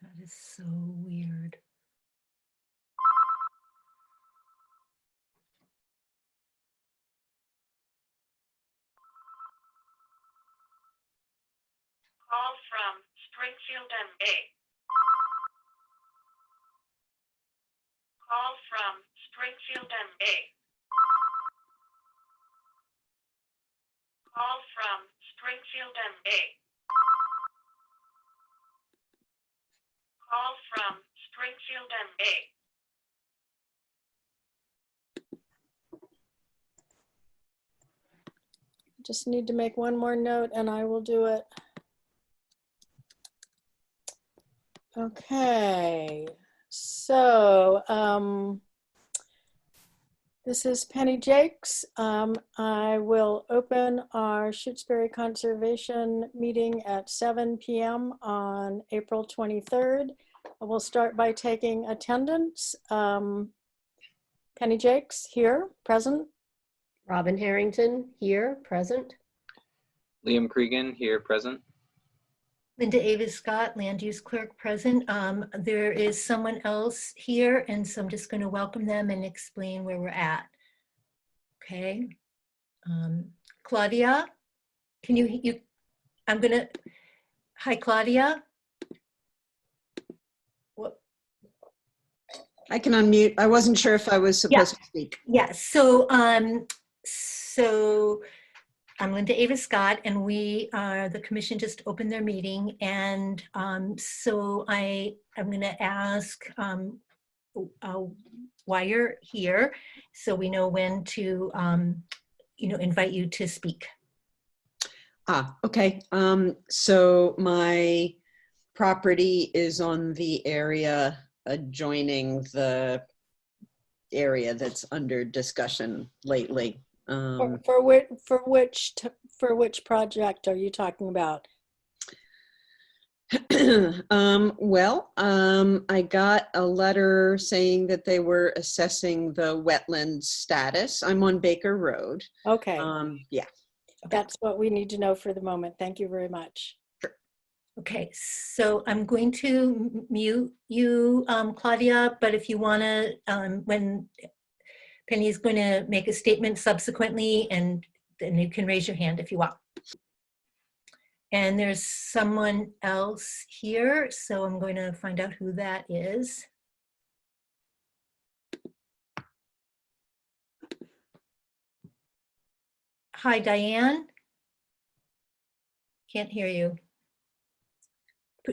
That is so weird. Call from Springfield, MA. Call from Springfield, MA. Call from Springfield, MA. Call from Springfield, MA. Just need to make one more note and I will do it. Okay, so this is Penny Jakes. I will open our Shutesbury Conservation meeting at 7 p.m. on April 23rd. I will start by taking attendance. Penny Jakes here, present. Robin Harrington here, present. Liam Cregan here, present. Linda Avis Scott, Land Use Clerk, present. There is someone else here, and so I'm just going to welcome them and explain where we're at. Okay. Claudia, can you, I'm going to, hi, Claudia. What? I can unmute. I wasn't sure if I was supposed to speak. Yes. So, so I'm Linda Avis Scott, and we are, the commission just opened their meeting, and so I'm going to ask why you're here, so we know when to, invite you to speak. Okay. So my property is on the area adjoining the area that's under discussion lately. For which project are you talking about? I got a letter saying that they were assessing the wetland status. I'm on Baker Road. Okay. Yeah. That's what we need to know for the moment. Thank you very much. Okay, so I'm going to mute you, Claudia, but if you want to, when Penny is going to make a statement subsequently, and then you can raise your hand if you want. And there's someone else here, so I'm going to find out who that is. Hi, Diane. Can't hear you.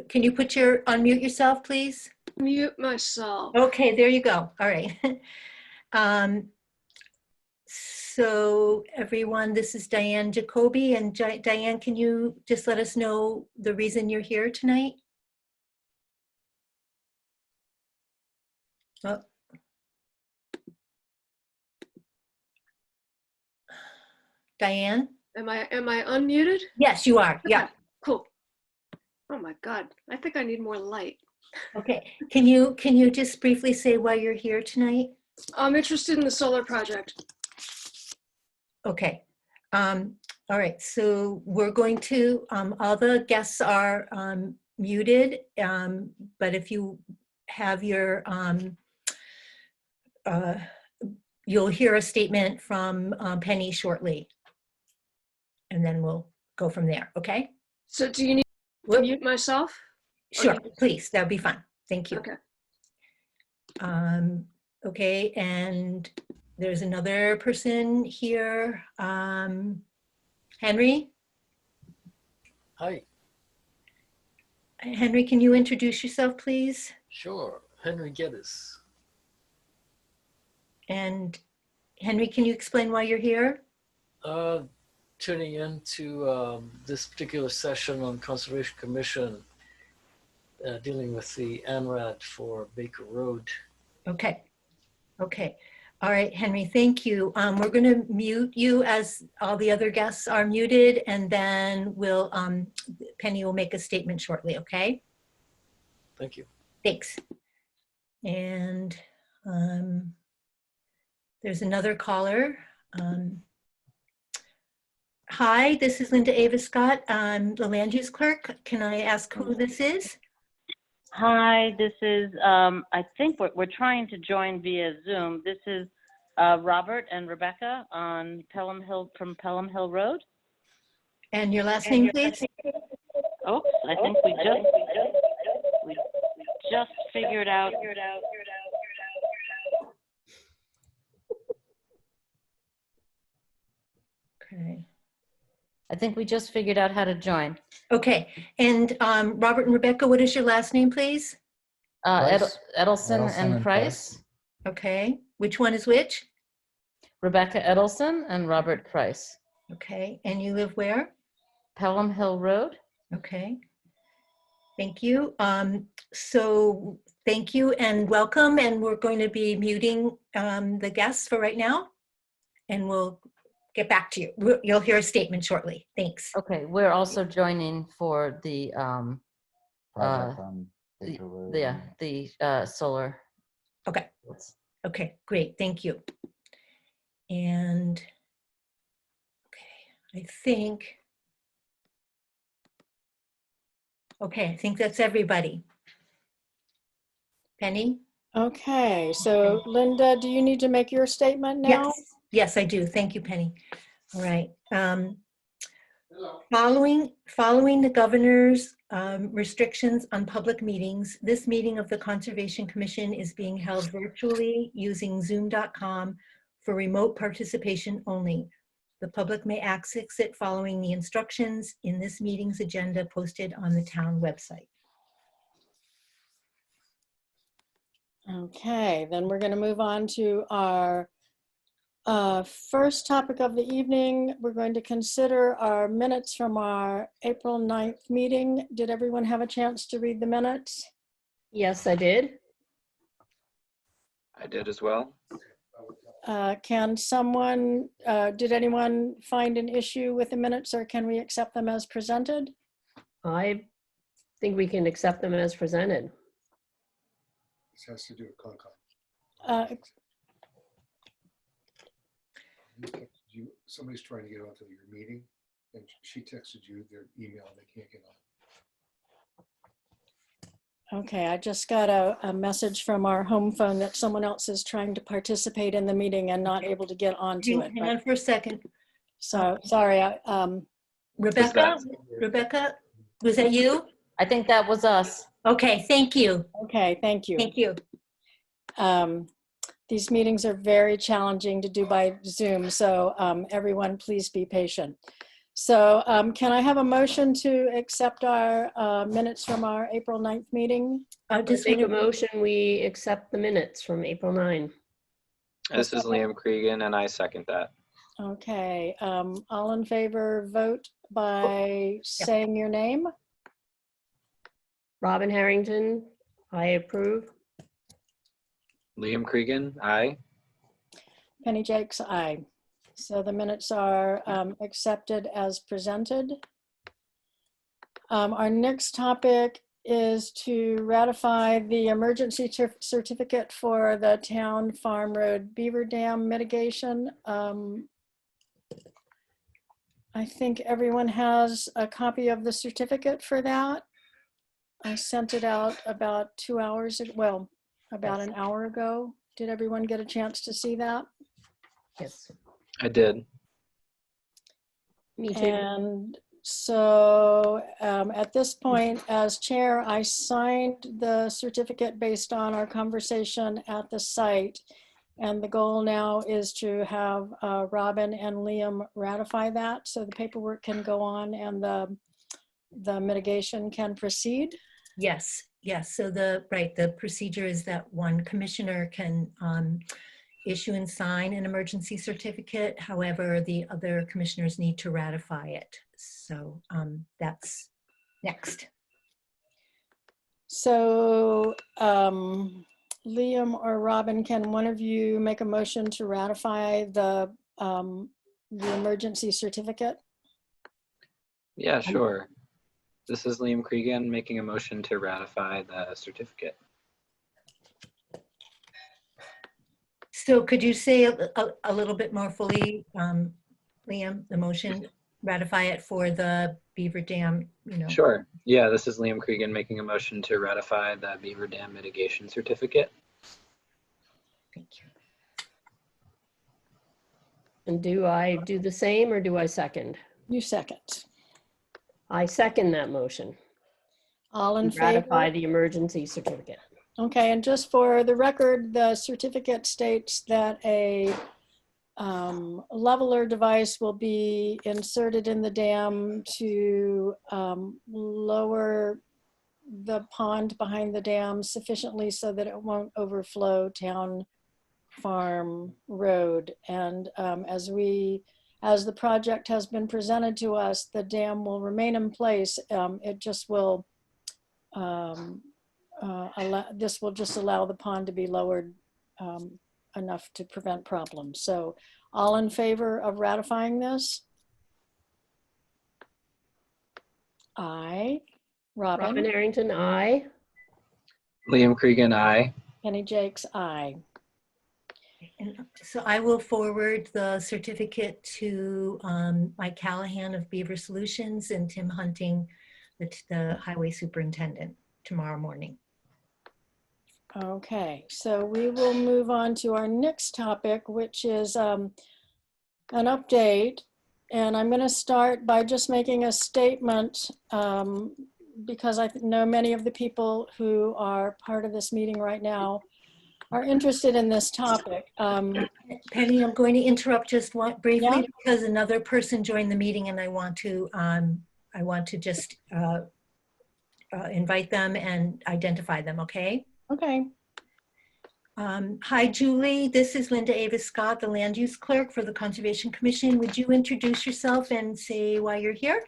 Can you unmute yourself, please? Mute myself. Okay, there you go. All right. So everyone, this is Diane Jacoby, and Diane, can you just let us know the reason you're here tonight? Oh. Diane? Am I unmuted? Yes, you are. Yeah. Cool. Oh my God. I think I need more light. Okay. Can you just briefly say why you're here tonight? I'm interested in the solar project. Okay. All right. So we're going to, all the guests are muted, but if you have your, you'll hear a statement from Penny shortly, and then we'll go from there. Okay. So do you need to mute myself? Sure, please. That'd be fine. Thank you. Okay. Okay, and there's another person here. Henry? Hi. Henry, can you introduce yourself, please? Sure. Henry Geddes. And Henry, can you explain why you're here? Tuning in to this particular session on Conservation Commission dealing with the ANRAD for Baker Road. Okay. Okay. All right, Henry, thank you. We're going to mute you as all the other guests are muted, and then we'll, Penny will make a statement shortly, okay? Thank you. Thanks. And there's another caller. Hi, this is Linda Avis Scott. I'm the land use clerk. Can I ask who this is? Hi, this is, I think we're trying to join via Zoom. This is Robert and Rebecca on Pelham Hill, from Pelham Hill Road. And your last name, please? Oops, I think we just figured out. Okay. I think we just figured out how to join. Okay, and Robert and Rebecca, what is your last name, please? Price. Edelson Edelson and and Price. Okay, which one is which? Rebecca Edelson and Robert Price. Okay, and you live where? Pelham Hill Road. Okay, thank you. So thank you and welcome, and we're going to be muting the guests for right now, and we'll get back to you. You'll hear a statement shortly. Thanks. Okay, we're also joining for the Project on Baker Road. the solar. Okay. Okay, great, thank you. And, okay, I think that's everybody. Penny? Okay, so Linda, do you need to make your statement now? Yes, yes, I do. Thank you, Penny. All right. Following the governor's restrictions on public meetings, this meeting of the Conservation Commission is being held virtually using zoom.com for remote participation only. The public may access it following the instructions in this meeting's agenda posted on the town website. Okay, then we're going to move on to our first topic of the evening. We're going to consider our minutes from our April 9th meeting. Did everyone have a chance to read the minutes? Yes, I did. I did as well. Can someone, did anyone find an issue with the minutes, or can we accept them as presented? I think we can accept them as presented. This has to do with Concom. Somebody's trying to get onto your meeting, and she texted you their email, and they can't get on. Okay, I just got a message from our home phone that someone else is trying to participate in the meeting and not able to get onto it. Hang on for a second. So, sorry, Rebecca, was that you? I think that was us. Okay, thank you. okay, thank you. Thank you. These meetings are very challenging to do by Zoom, so everyone please be patient. So can I have a motion to accept our minutes from our April 9th meeting? Just Make a wanna- motion, we accept the minutes from April 9. This is Liam Cregan, and I second that. Okay, all in favor, vote by saying your name. Robin Harrington, I approve. Liam Cregan, aye. Penny Jakes, aye. So the minutes are accepted as presented. Our next topic is to ratify the emergency certificate for the Town Farm Road Beaver Dam mitigation. I think everyone has a copy of the certificate for that. I sent it out about 2 hours ago, well, about an hour ago. Did everyone get a chance to see that? Yes, I did. me too. And so at this point, as chair, I signed the certificate based on our conversation at the site. And the goal now is to have Robin and Liam ratify that so the paperwork can go on and the mitigation can proceed. Yes, yes. So the procedure is that one commissioner can issue and sign an emergency certificate. However, the other commissioners need to ratify it. So that's next. So Liam or Robin, can one of you make a motion to ratify the emergency certificate? Yeah, sure. This is Liam Cregan making a motion to ratify the certificate. So could you say a little bit more fully, Liam, the motion? ratify it for the Beaver Dam, you know. Sure. Yeah, this is Liam Cregan making a motion to ratify the Beaver Dam mitigation certificate. Thank you. And do I do the same or do I second? You second. I second that motion. All in Ratify favor? the emergency certificate. Okay, and just for the record, the certificate states that a leveler device will be inserted in the dam to lower the pond behind the dam sufficiently so that it won't overflow Town Farm Road. And as the project has been presented to us, the dam will remain in place. It just will, this will just allow the pond to be lowered enough to prevent problems. So all in favor of ratifying this? Aye. Robin Robin? Arrington, aye. Liam Cregan, aye. Penny Jakes, aye. And so I will forward the certificate to Mike Callahan of Beaver Solutions and Tim Hunting, the highway superintendent, tomorrow morning. Okay, so we will move on to our next topic, which is an update. And I'm going to start by just making a statement because I know many of the people who are part of this meeting right now are interested in this topic. Penny, I'm going to interrupt just briefly Yeah. because another person joined the meeting and I want to just invite them and identify them, okay? Okay. Hi, Julie. This is Linda Avis Scott, the Land Use Clerk for the Conservation Commission. Would you introduce yourself and say why you're here?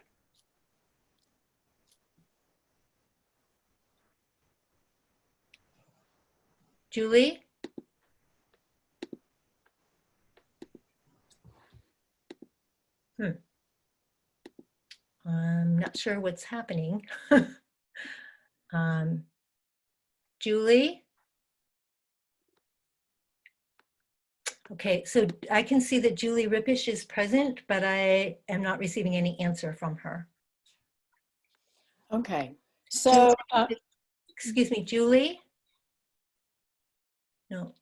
Julie? I'm not sure what's happening. Julie? Okay, so I can see that Julie Rippish is present, but I am not receiving any answer from her. Okay. So, Excuse me, Julie? No,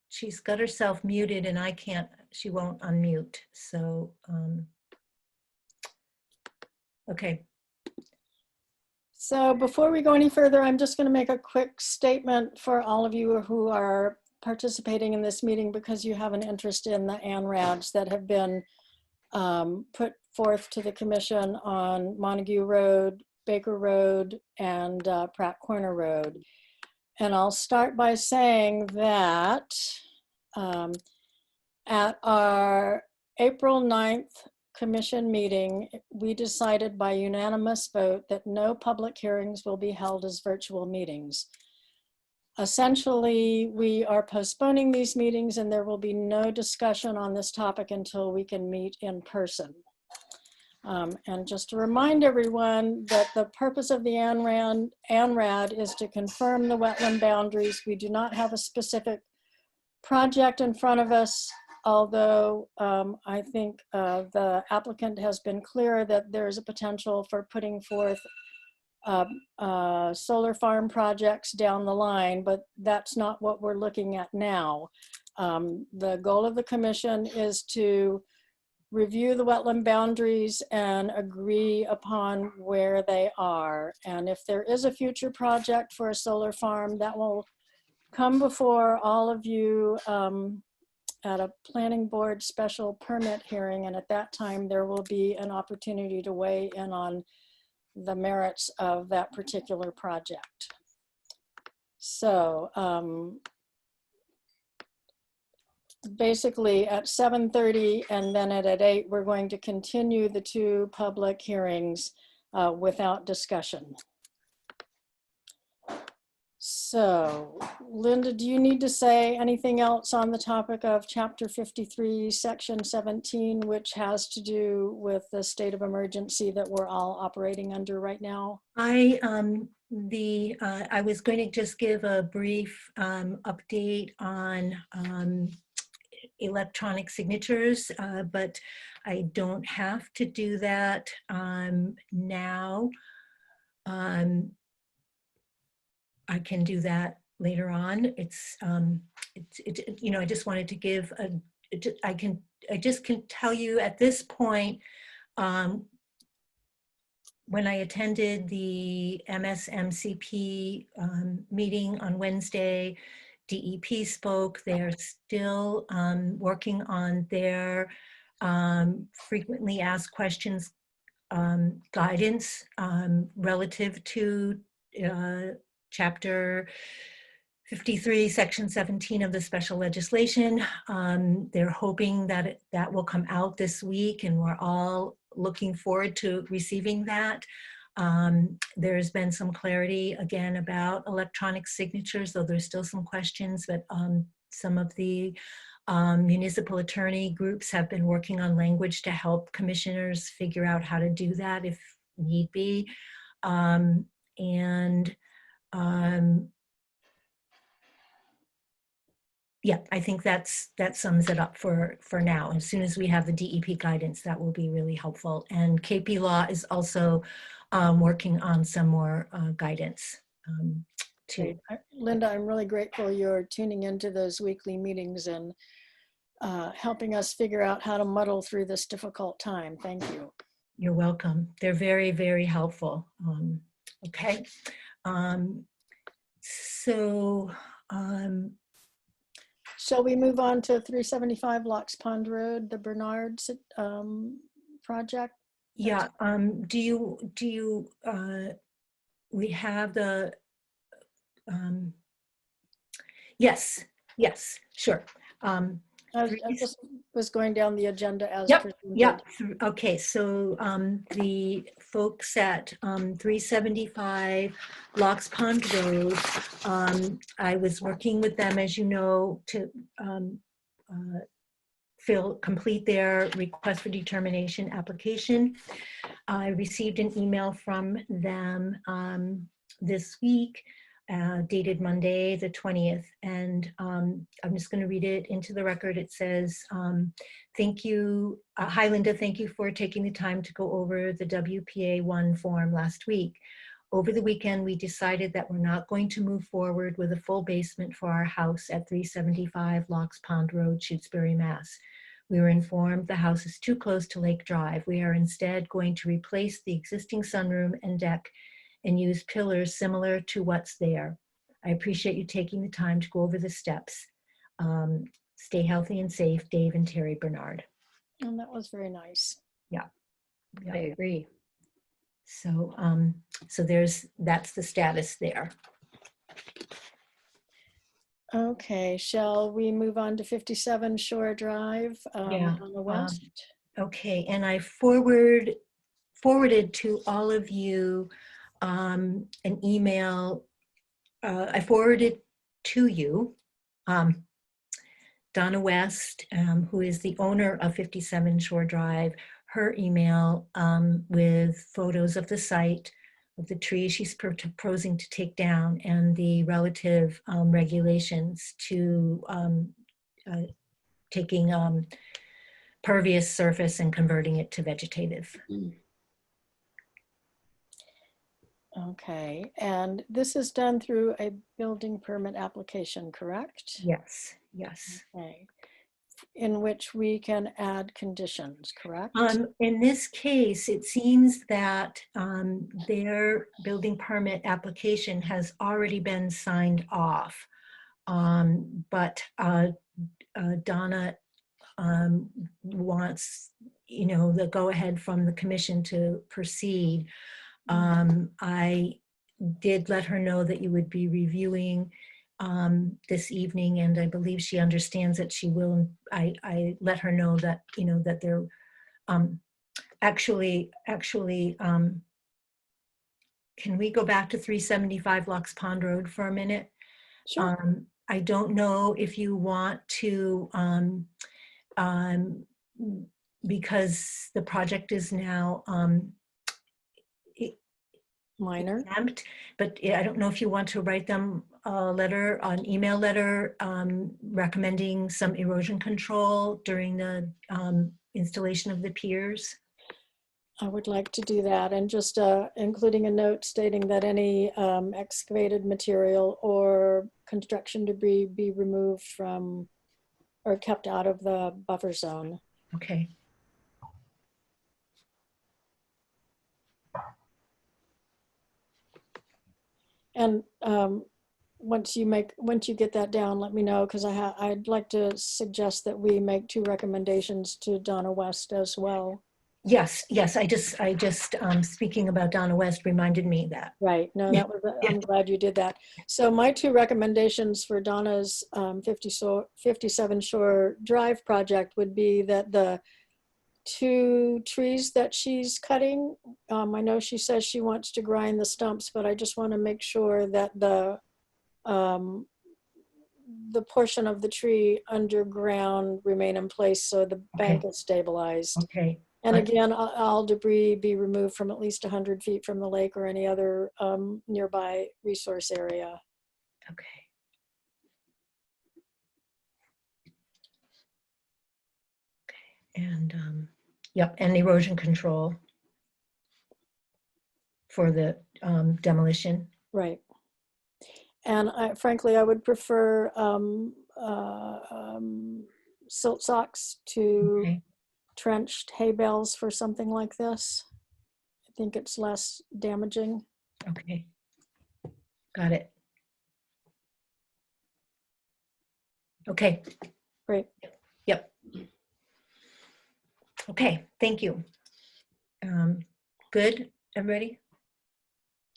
she's got herself muted and I can't, she won't unmute. So, okay. So before we go any further, I'm just going to make a quick statement for all of you who are participating in this meeting because you have an interest in the ANRADs that have been put forth to the commission on Montague Road, Baker Road, and Pratt Corner Road. And I'll start by saying that at our April 9th commission meeting, we decided by unanimous vote that no public hearings will be held as virtual meetings. Essentially, we are postponing these meetings and there will be no discussion on this topic until we can meet in person. And just to remind everyone that the purpose of the ANRAD is to confirm the wetland boundaries. We do not have a specific project in front of us, although I think the applicant has been clear that there is a potential for putting forth solar farm projects down the line, but that's not what we're looking at now. The goal of the commission is to review the wetland boundaries and agree upon where they are. And if there is a future project for a solar farm, that will come before all of you at a planning board special permit hearing. And at that time, there will be an opportunity to weigh in on the merits of that particular project. So basically at 7:30 and then at 8, we're going to continue the 2 public hearings without discussion. So Linda, do you need to say anything else on the topic of Chapter 53, Section 17, which has to do with the state of emergency that we're all operating under right now? I was going to just give a brief update on electronic signatures, but I don't have to do that now. I can do that later on. I just wanted to give I just can tell you at this point, when I attended the MSMCP meeting on Wednesday, DEP spoke. They're still working on their frequently asked questions guidance relative to Chapter 53, Section 17 of the special legislation. They're hoping that that will come out this week, and we're all looking forward to receiving that. There's been some clarity again about electronic signatures, though there's still some questions, but some of the municipal attorney groups have been working on language to help commissioners figure out how to do that if need be. Yeah, I think that sums it up for now. As soon as we have the DEP guidance, that will be really helpful. And KP Law is also working on some more guidance too. Great. Linda, I'm really grateful you're tuning into those weekly meetings and helping us figure out how to muddle through this difficult time. Thank you. You're welcome. They're very, very helpful. Okay. Shall we move on to 375 Locks Pond Road, the Bernard project? Yeah. We have the, yes, sure. I just was going down the agenda as Yep, presented. yep. Okay, so the folks at 375 Locks Pond Road, I was working with them, as you know, to complete their request for determination application. I received an email from them this week, dated Monday, the 20th. And I'm just going to read it into the record. It says, thank you. Hi, Linda. Thank you for taking the time to go over the WPA1 form last week. Over the weekend, we decided that we're not going to move forward with a full basement for our house at 375 Locks Pond Road, Shutesbury, Mass. We were informed the house is too close to Lake Drive. We are instead going to replace the existing sunroom and deck and use pillars similar to what's there. I appreciate you taking the time to go over the steps. Stay healthy and safe, Dave and Terry Bernard. And that was very nice. Yeah. I agree. So, that's the status there. Okay, shall we move on to 57 Shore Drive on the west? Okay, and I forwarded to all of you an email. I forwarded to you Donna West, who is the owner of 57 Shore Drive, her email with photos of the site, of the trees she's proposing to take down, and the relative regulations to taking pervious surface and converting it to vegetative. Okay, and this is done through a building permit application, correct? Yes, yes. Okay, in which we can add conditions, correct? In this case, it seems that their building permit application has already been signed off. But Donna wants, the go-ahead from the commission to proceed. I did let her know that you would be reviewing this evening, and I believe she understands that she will. I let her know that, that they're actually, can we go back to 375 Locks Pond Road for a minute? Sure. I don't know if you want to, because the project is now minor, exempt, but I don't know if you want to write them a letter, an email letter recommending some erosion control during the installation of the piers. I would like to do that, and just including a note stating that any excavated material or construction debris be removed from or kept out of the buffer zone. Okay. And once you get that down, let me know, because I'd like to suggest that we make 2 recommendations to Donna West as well. Yes, yes. I just speaking about Donna West reminded me that. Right. No, Yeah. that was, I'm glad you did that. So my 2 recommendations for Donna's 57 Shore Drive project would be that the 2 trees that she's cutting, I know she says she wants to grind the stumps, but I just want to make sure that the portion of the tree underground remain in place so the bank is stabilized. Okay. And again, all debris be removed from at least 100 feet from the lake or any other nearby resource area. Okay. And yep, and erosion control for the demolition. Right. And frankly, I would prefer silt socks to Okay. trenched hay bales for something like this. I think it's less damaging. Okay. Got it. Okay. Great. Yep. Okay, thank you. Good, everybody?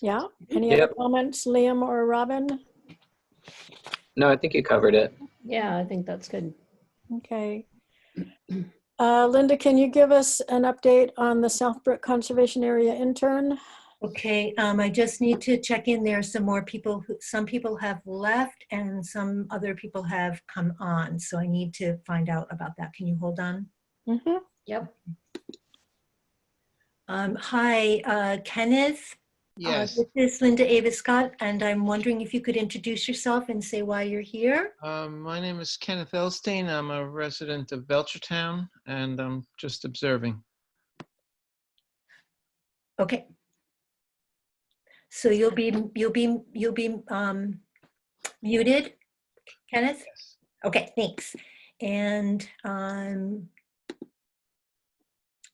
Yeah. Any Yep. other comments, Liam or Robin? No, I think you covered it. Yeah, I think that's good. Okay. Linda, can you give us an update on the Southbrook Conservation Area intern? Okay, I just need to check in. There are some more people, some people have left and some other people have come on. So I need to find out about that. Can you hold on? Mm-hmm. Yep. Hi, Kenneth. Yes. This is Linda Ava Scott, and I'm wondering if you could introduce yourself and say why you're here. My name is Kenneth Elstein. I'm a resident of Belchertown, and I'm just observing. Okay. So you'll be muted, Kenneth? Yes. Okay, thanks. And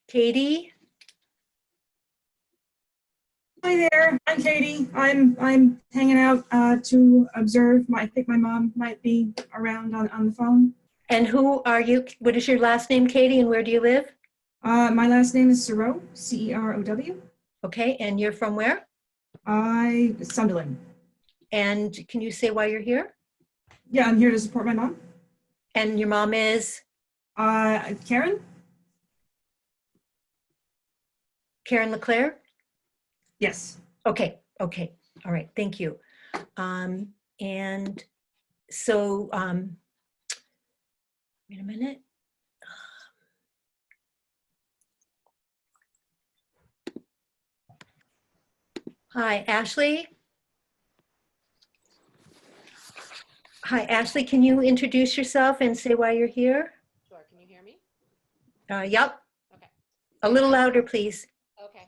Katie? Hi there, I'm Katie. I'm hanging out to observe. I think my mom might be around on the phone. And who are you? What is your last name, Katie, and where do you live? My last name is Cerow, C-E-R-O-W. Okay, and you're from where? Sunderland. And can you say why you're here? Yeah, I'm here to support my mom. And your mom is? Karen? Karen LeClaire? Yes. Okay, okay, all right, thank you. And so, wait a minute. Hi, Ashley. Hi, Ashley, can you introduce yourself and say why you're here? Sure. Can you hear me? Yep. Okay. A little louder, please. Okay.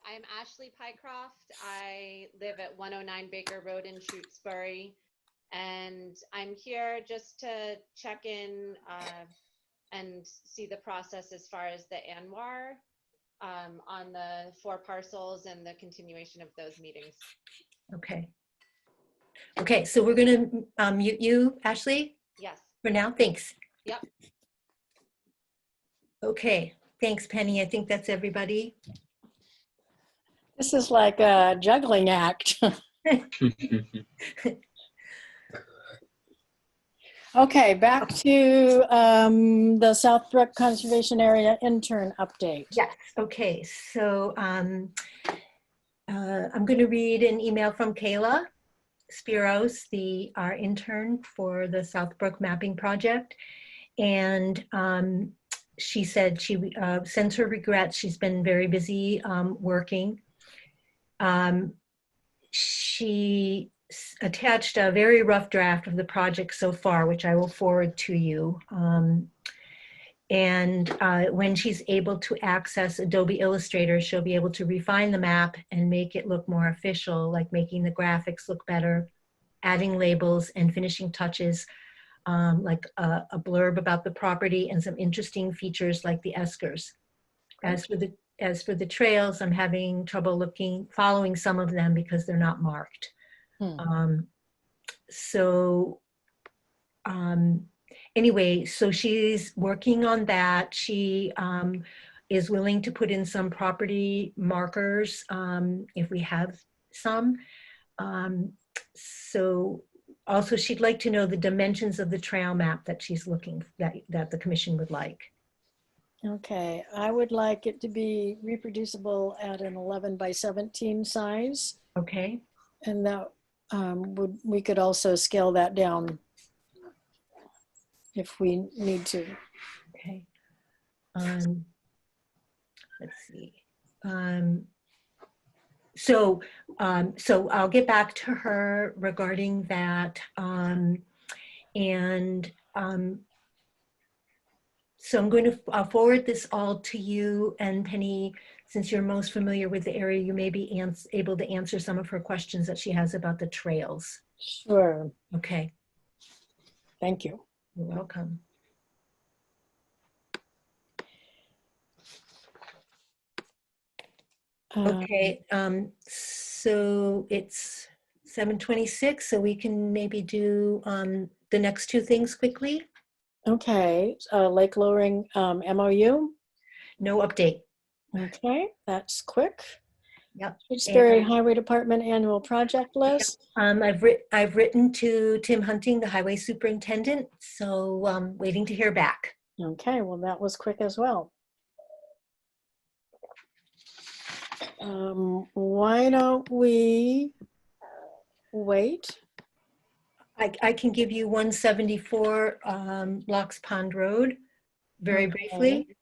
I'm Ashley Pycroft. I live at 109 Baker Road in Shutesbury. And I'm here just to check in and see the process as far as the ANWR on the 4 parcels and the continuation of those meetings. Okay. Okay, so we're going to mute you, Ashley, Yes. for now. Thanks. Yep. Okay, thanks, Penny. I think that's everybody. This is like a juggling act. Okay, back to the Southbrook Conservation Area intern update. Yes, okay, so I'm going to read an email from Kayla Spiros, our intern for the Southbrook Mapping Project. And she said she sends her regrets. She's been very busy working. She attached a very rough draft of the project so far, which I will forward to you. And when she's able to access Adobe Illustrator, she'll be able to refine the map and make it look more official, like making the graphics look better, adding labels and finishing touches, like a blurb about the property and some interesting features like the eskers. As for the trails, I'm having trouble following some of them because they're not marked. Anyway, so she's working on that. She is willing to put in some property markers if we have some. So also she'd like to know the dimensions of the trail map that she's looking, that the commission would like. Okay, I would like it to be reproducible at an 11 by 17 size. Okay. And that we could also scale that down if we need to. Okay. Let's see. So I'll get back to her regarding that. So I'm going to forward this all to you, and Penny, since you're most familiar with the area, you may be able to answer some of her questions that she has about the trails. Sure. Okay. Thank you. You're welcome. Okay, so it's 7:26, so we can maybe do the next two things quickly. Okay, lake lowering MOU. No update. Okay, that's quick. Yep. Shutesbury Highway Department annual project list. I've written to Tim Hunting, the highway superintendent, so waiting to hear back. Okay, well that was quick as well. Why don't we wait? I can give you 174 Locks Pond Road very briefly.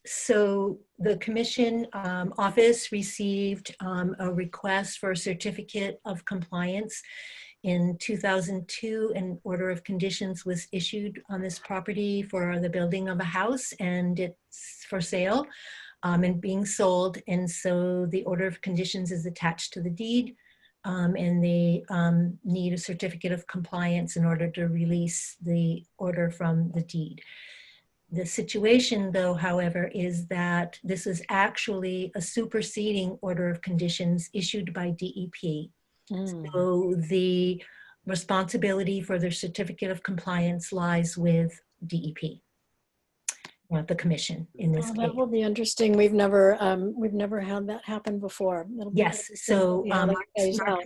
So the commission office received a request for a certificate of compliance in 2002. An order of conditions was issued on this property for the building of a house, and it's for sale and being sold. And so the order of conditions is attached to the deed. And they need a certificate of compliance in order to release the order from the deed. The situation, though, however, is that this is actually a superseding order of conditions issued by DEP. So the responsibility for the certificate of compliance lies with DEP, not the commission in this case. That will be interesting. We've never had that happen before. Yes, so Mark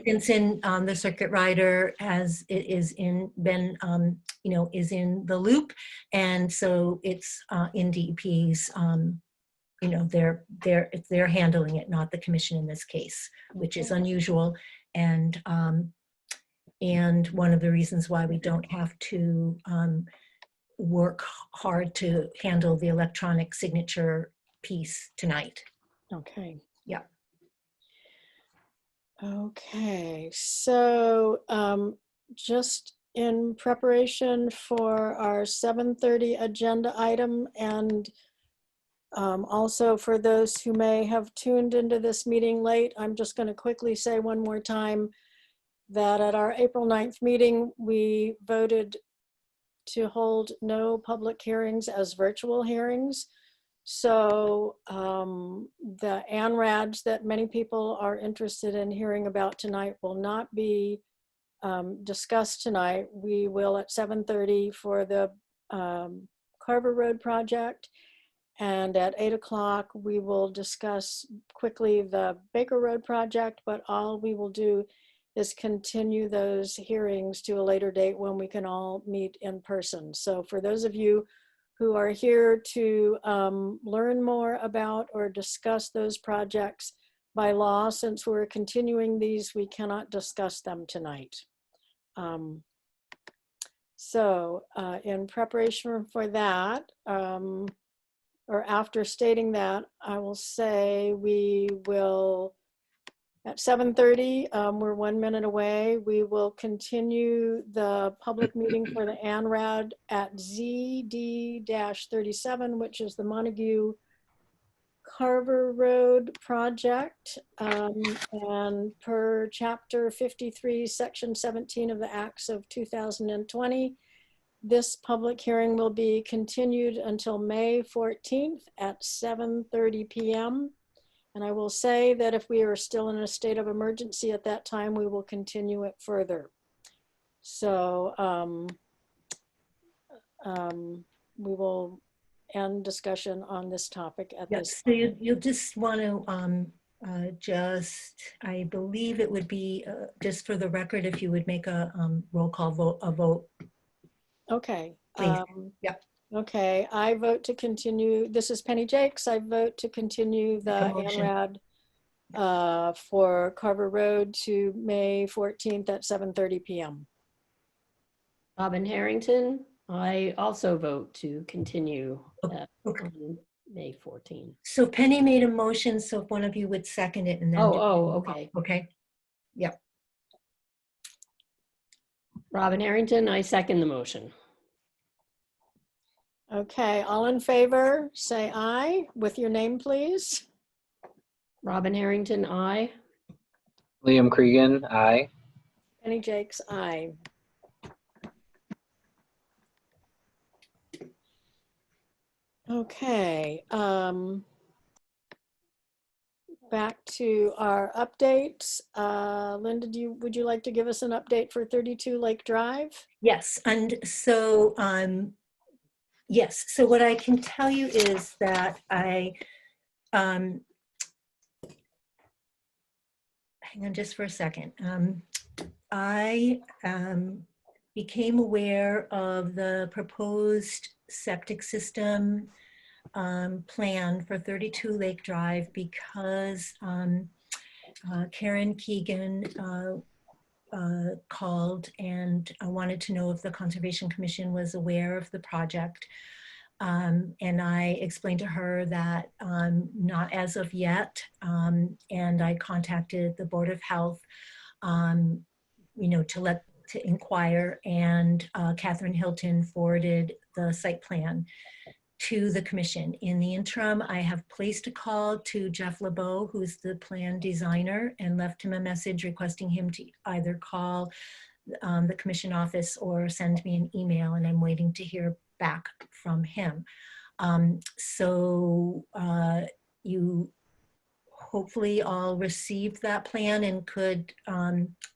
Stinson, the circuit rider, is in the loop, and so it's in DEP's. They're handling it, not the commission in this case, which is unusual, and one of the reasons why we don't have to work hard to handle the electronic signature piece tonight. Okay. Yeah. Okay, so just in preparation for our 7:30 agenda item, and also for those who may have tuned into this meeting late, I'm just going to quickly say one more time that at our April 9th meeting, we voted to hold no public hearings as virtual hearings. So the ANRADs that many people are interested in hearing about tonight will not be discussed tonight. We will at 7:30 for the Carver Road project, and at 8 o'clock we will discuss quickly the Baker Road project, but all we will do is continue those hearings to a later date when we can all meet in person. So for those of you who are here to learn more about or discuss those projects, by law, since we're continuing these, we cannot discuss them tonight. In preparation for that, or after stating that, I will say we will At 7:30, we're 1 minute away. We will continue the public meeting for the ANRAD at ZD-37, which is the Montague Carver Road project. And per Chapter 53, Section 17 of the Acts of 2020, this public hearing will be continued until May 14th at 7:30 p.m. And I will say that if we are still in a state of emergency at that time, we will continue it further. So we will end discussion on this topic at this Yes, so time. you'll just want to I believe it would be just for the record, if you would make a roll call vote. Okay. Please. Yep. Okay, I vote to continue. This is Penny Jakes. I vote to continue the Make a motion. ANRAD for Carver Road to May 14th at 7:30 p.m. Robin Harrington, I also vote to continue Okay. on May 14. So Penny made a motion, so if one of you would second it and then. Okay. Okay. Yep. Robin Harrington, I second the motion. Okay, all in favor, say aye with your name, please. Robin Harrington, aye. Liam Cregan, aye. Penny Jakes, aye. Okay, back to our updates. Linda, would you like to give us an update for 32 Lake Drive? Yes, and so yes, so what I can tell you is that I hang on just for a second. I became aware of the proposed septic system plan for 32 Lake Drive because Karen Keegan called and wanted to know if the Conservation Commission was aware of the project. And I explained to her that not as of yet. And I contacted the Board of Health, to inquire, and Catherine Hilton forwarded the site plan to the commission. In the interim, I have placed a call to Jeff LeBeau, who's the plan designer, and left him a message requesting him to either call the commission office or send me an email, and I'm waiting to hear back from him. So you hopefully all received that plan and could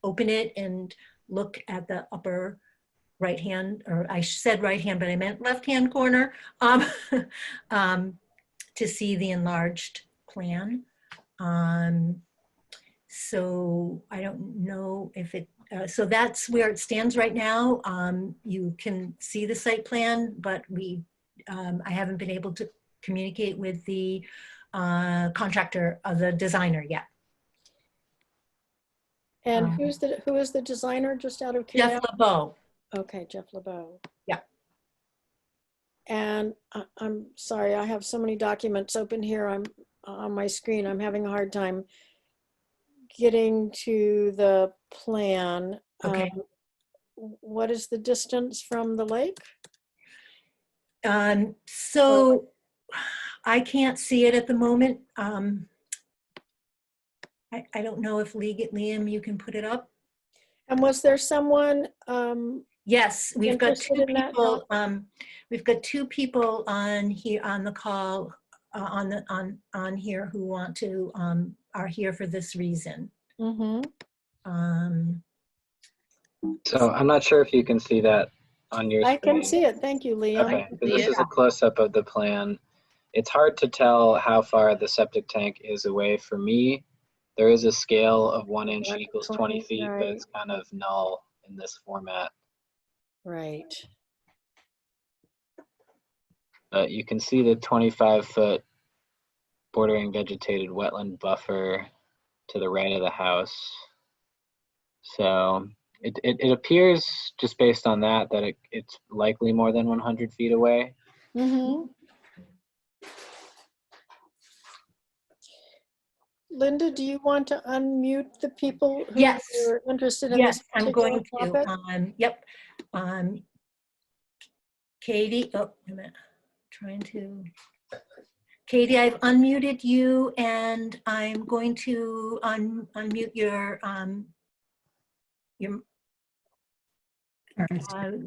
open it and look at the upper right hand, or I said right hand, but I meant left hand corner, to see the enlarged plan. So I don't know if it, so that's where it stands right now. You can see the site plan, but I haven't been able to communicate with the contractor, the designer yet. And who is the designer, just out of curiosity? Jeff LeBeau. Okay, Jeff LeBeau. Yeah. And I'm sorry, I have so many documents open here. I'm on my screen. I'm having a hard time getting to the plan. Okay. What is the distance from the lake? So I can't see it at the moment. I don't know if Liam, you can put it up. And was there someone? Yes, we've got two interested in that people. We've got two people on here on the call on here who want to are here for this reason. Mm-hmm. So I'm not sure if you can see that on your screen. I can see it. Thank you, Liam. Okay, this is a close-up of the plan. It's hard to tell how far the septic tank is away from me. There is a scale of 1 inch equals 20 feet, right. but it's kind of null in this format. Right. But you can see the 25-foot bordering vegetated wetland buffer to the right of the house. So it appears, just based on that it's likely more than 100 feet away. Mm-hmm. Linda, do you want to unmute the people who Yes. are interested in Yes, this I'm particular going to. topic? Yep. Katie, oh, wait a minute. Trying to. Katie, I've unmuted you, and I'm going to unmute your.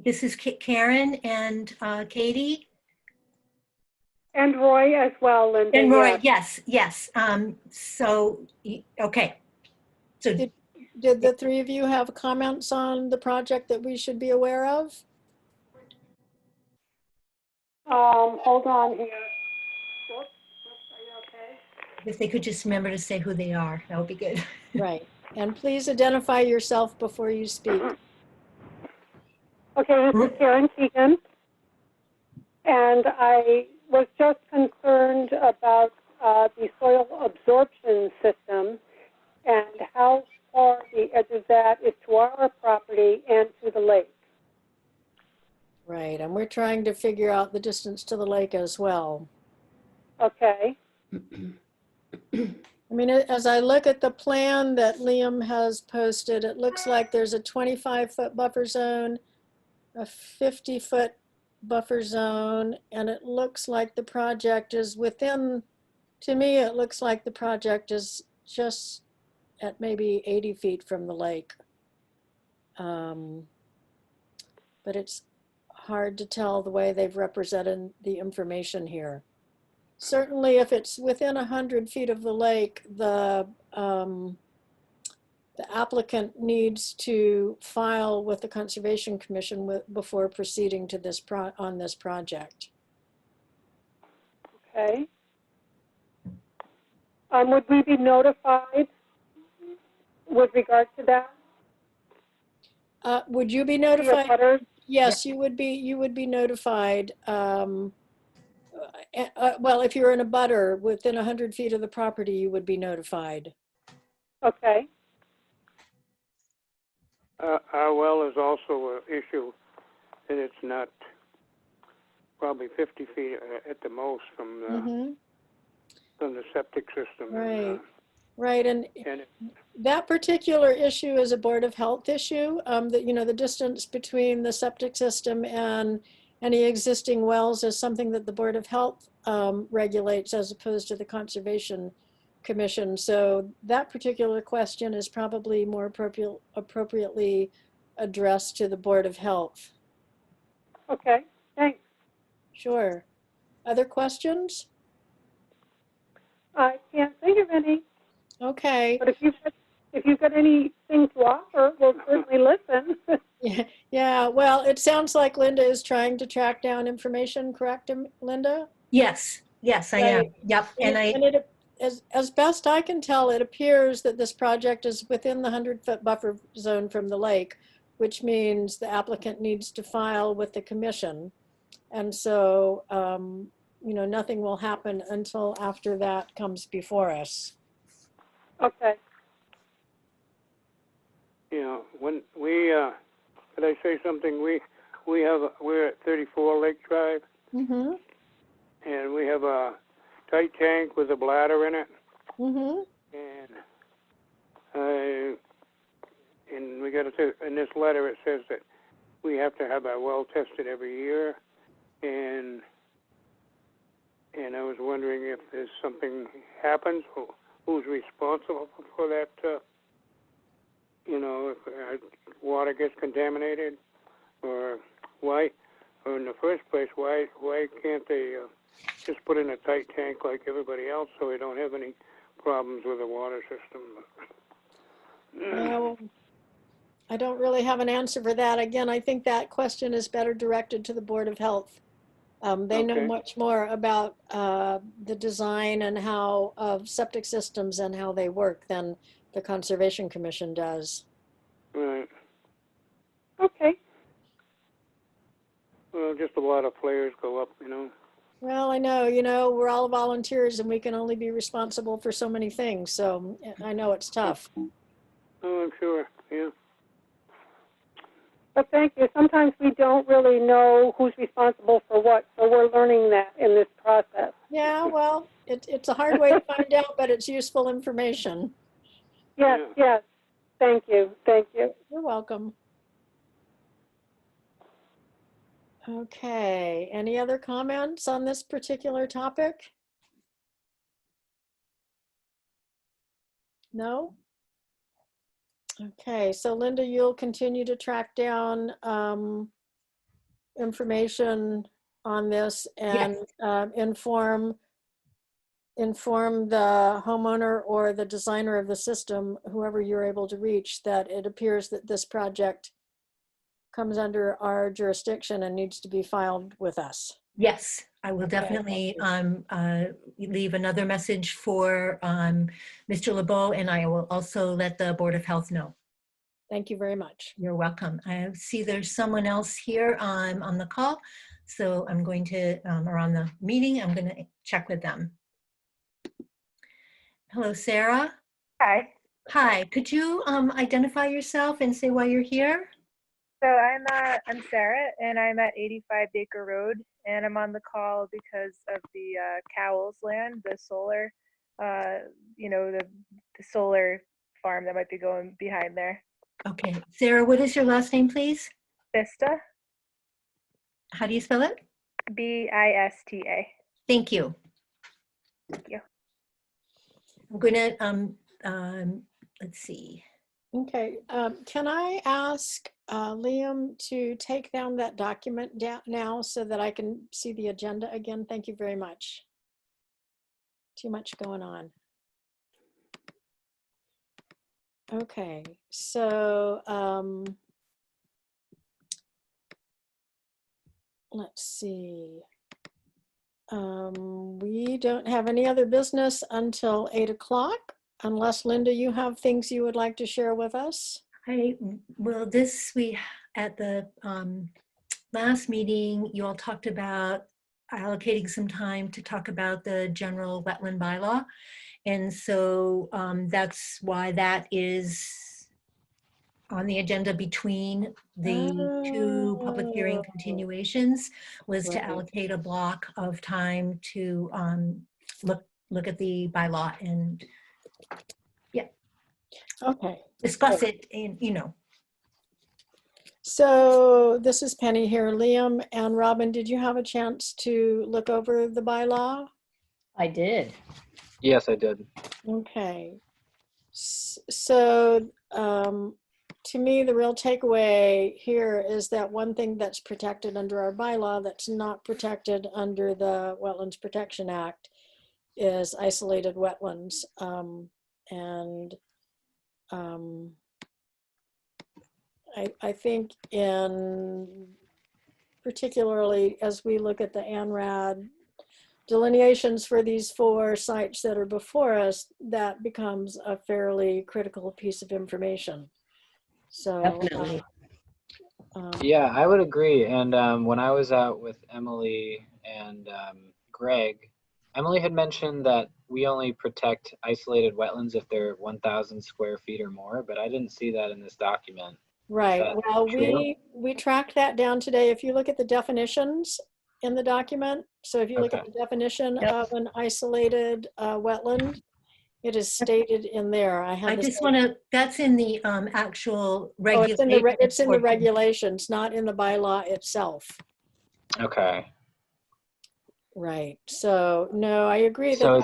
This is Karen and Katie. And Roy as well, Linda. And Roy, yes. yes. So, okay. So Did the three of you have comments on the project that we should be aware of? Hold on here. Whoops, are you okay? if they could just remember to say who they are, that would be good. Right. And please identify yourself before you speak. Okay, this is Karen Keegan. And I was just concerned about the soil absorption system and how far the edge of that is to our property and to the lake. Right. And we're trying to figure out the distance to the lake as well. Okay. I mean, as I look at the plan that Liam has posted, it looks like there's a 25-foot buffer zone, a 50-foot buffer zone, and it looks like the project is within, to me, it looks like the project is just at maybe 80 feet from the lake. But it's hard to tell the way they've represented the information here. Certainly, if it's within 100 feet of the lake, the applicant needs to file with the Conservation Commission before proceeding to this on this project. Okay. Would we be notified with regard to that? Would you be notified? Yes, you would be. You would be notified. Well, if you're in a butter within 100 feet of the property, you would be notified. Okay. Our well is also an issue, and it's not probably 50 feet at the most from the from the septic system. Right. Right, and that particular issue is a Board of Health issue. The distance between the septic system and any existing wells is something that the Board of Health regulates as opposed to the Conservation Commission. So that particular question is probably more appropriately addressed to the Board of Health. Okay, thanks. Sure. Other questions? I can't think of any. Okay. But if you've got anything to offer, we'll certainly listen. Yeah, well, it sounds like Linda is trying to track down information, correct, Linda? Yes, I am. Yep. And as best I can tell, it appears that this project is within the 100-foot buffer zone from the lake, which means the applicant needs to file with the commission. And so, nothing will happen until after that comes before us. Okay. When we, could I say something? We're at 34 Lake Drive, and we have a tight tank with a bladder in it. And we got to, in this letter it says that we have to have our well tested every year, and I was wondering if there's something happens, who's responsible for that? If water gets contaminated, or why, or in the first place, why can't they just put in a tight tank like everybody else so we don't have any problems with the water system? Well, I don't really have an answer for that. Again, I think that question is better directed to the Board of Health. They know much more about the design and how of septic systems and how they work than the Conservation Commission does. Right. Okay. Well, just a lot of flares go up, Well, I know, we're all volunteers and we can only be responsible for so many things. So I know it's tough. Oh, I'm sure, yeah. But thank you. Sometimes we don't really know who's responsible for what, so we're learning that in this process. Yeah, well, it's a hard way to find out, but it's useful information. Yes, yes. Thank you. Thank you. You're welcome. Okay, any other comments on this particular topic? No? Okay, so Linda, you'll continue to track down information on this and inform the homeowner or the designer of the system, whoever you're able to reach, that it appears that this project comes under our jurisdiction and needs to be filed with us. Yes, I will definitely leave another message for Mr. LeBeau, and I will also let the Board of Health know. Thank you very much. You're welcome. I see there's someone else here on the call, so I'm going to, or on the meeting, I'm going to check with them. Hello, Sarah. Hi. Hi, could you identify yourself and say why you're here? So I'm Sarah, and I'm at 85 Baker Road, and I'm on the call because of the Cowles land, the solar, the solar farm that might be going behind there. Okay, Sarah, what is your last name, please? Vista. How do you spell it? Bista. Thank you. Thank you. I'm gonna, let's see. Okay, can I ask Liam to take down that document now so that I can see the agenda again? Thank you very much. Too much going on. Okay, so let's see. We don't have any other business until 8 o'clock, unless Linda, you have things you would like to share with us. Well, at the last meeting, you all talked about allocating some time to talk about the general wetland bylaw. And so that's why that is on the agenda between the two public hearing continuations, was to allocate a block of time to look at the bylaw and discuss it, and So this is Penny here. Liam and Robin, did you have a chance to look over the bylaw? I did. Yes, I did. Okay. So to me, the real takeaway here is that one thing that's protected under our bylaw that's not protected under the Wetlands Protection Act is isolated wetlands. I think particularly as we look at the ANRAD delineations for these 4 sites that are before us, that becomes a fairly critical piece of information. So Definitely. Yeah, I would agree. And when I was out with Emily and Greg, Emily had mentioned that we only protect isolated wetlands if they're 1,000 square feet or more, but I didn't see that in this document. Right. Well, true? we tracked that down today. If you look at the definitions in the document, so if you look at the definition of an isolated wetland, it is stated in there. I just want to, that's in the actual regulations. It's in the regulations, not in the bylaw itself. Okay. Right. So no, I agree. So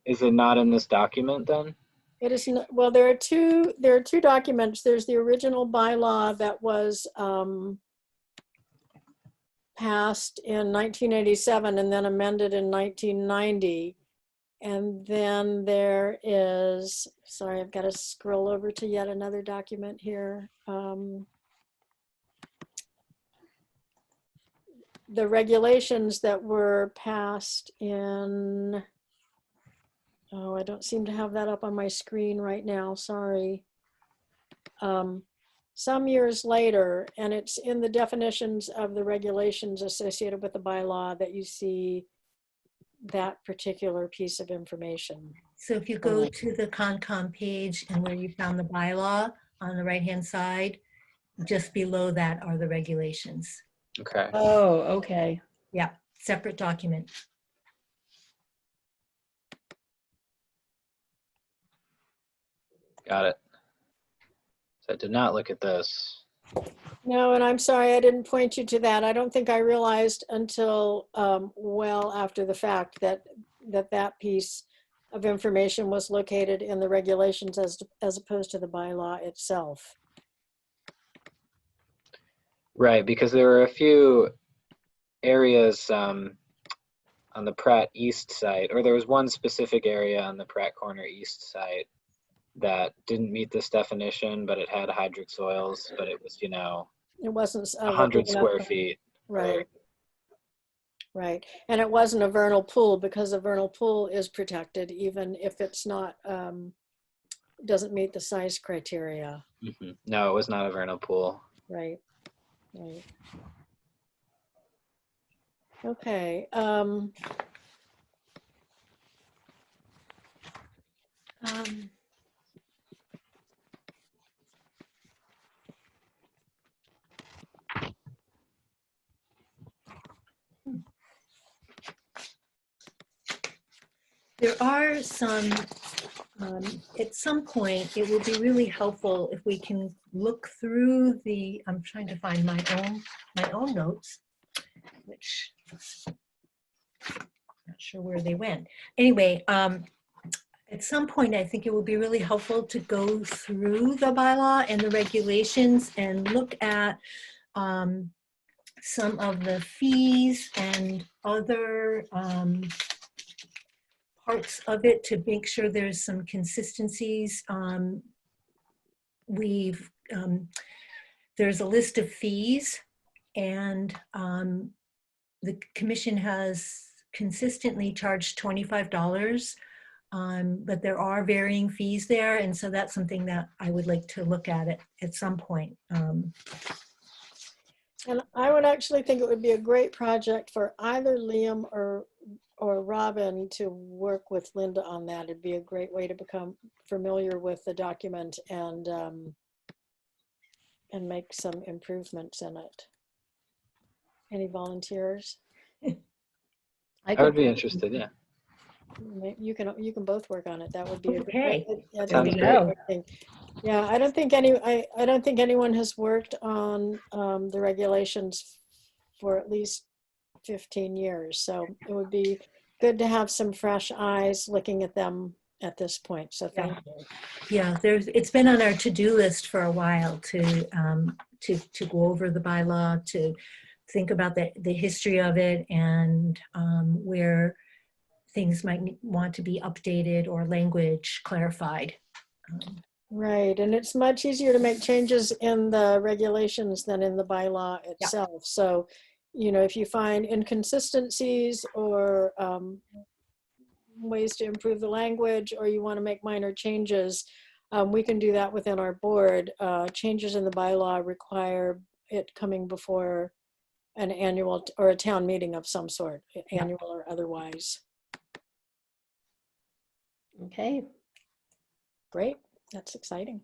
is it not in this document then? It is not, well, there are two documents. There's the original bylaw that was passed in 1987 and then amended in 1990. And then there is, sorry, I've got to scroll over to yet another document here. The regulations that were passed in, oh, I don't seem to have that up on my screen right now, sorry. Some years later, and it's in the definitions of the regulations associated with the bylaw that you see that particular piece of information. So if you go to the Concom page and where you found the bylaw on the right-hand side, just below that are the regulations. Okay. Oh, okay. Yeah, separate document. Got it. So I did not look at this. No, and I'm sorry I didn't point you to that. I don't think I realized until well after the fact that that piece of information was located in the regulations as opposed to the bylaw itself. Right, because there were a few areas on the Pratt East site, or there was one specific area on the Pratt Corner East site that didn't meet this definition, but it had hydric soils, but it was, you know, It wasn't 100 square feet. Right. Right. And it wasn't a vernal pool because a vernal pool is protected even if it's not, doesn't meet the size criteria. Mm-hmm. No, it was not a vernal pool. Right. Right. Okay. There are some, at some point, it will be really helpful if we can look through the, I'm trying to find my own notes, which not sure where they went. Anyway, at some point, I think it would be really helpful to go through the bylaw and the regulations and look at some of the fees and other parts of it to make sure there's some consistencies. There's a list of fees, and the commission has consistently charged $25, but there are varying fees there, and so that's something that I would like to look at some point. And I would actually think it would be a great project for either Liam or Robin to work with Linda on that. It'd be a great way to become familiar with the document and make some improvements in it. Any volunteers? I would be interested, yeah. You can both work on it. That would be okay. Sounds great. Yeah, I don't think anyone has worked on the regulations for at least 15 years. So it would be good to have some fresh eyes looking at them at this point. So thank you. Yeah, it's been on our to-do list for a while to go over the bylaw, to think about the history of it and where things might want to be updated or language clarified. Right, and it's much easier to make changes in the regulations than in the bylaw itself. Yeah. So, you know, if you find inconsistencies or ways to improve the language, or you want to make minor changes, we can do that within our board. Changes in the bylaw require it coming before an annual or a town meeting of some sort, annual or otherwise. Okay. Great. That's exciting.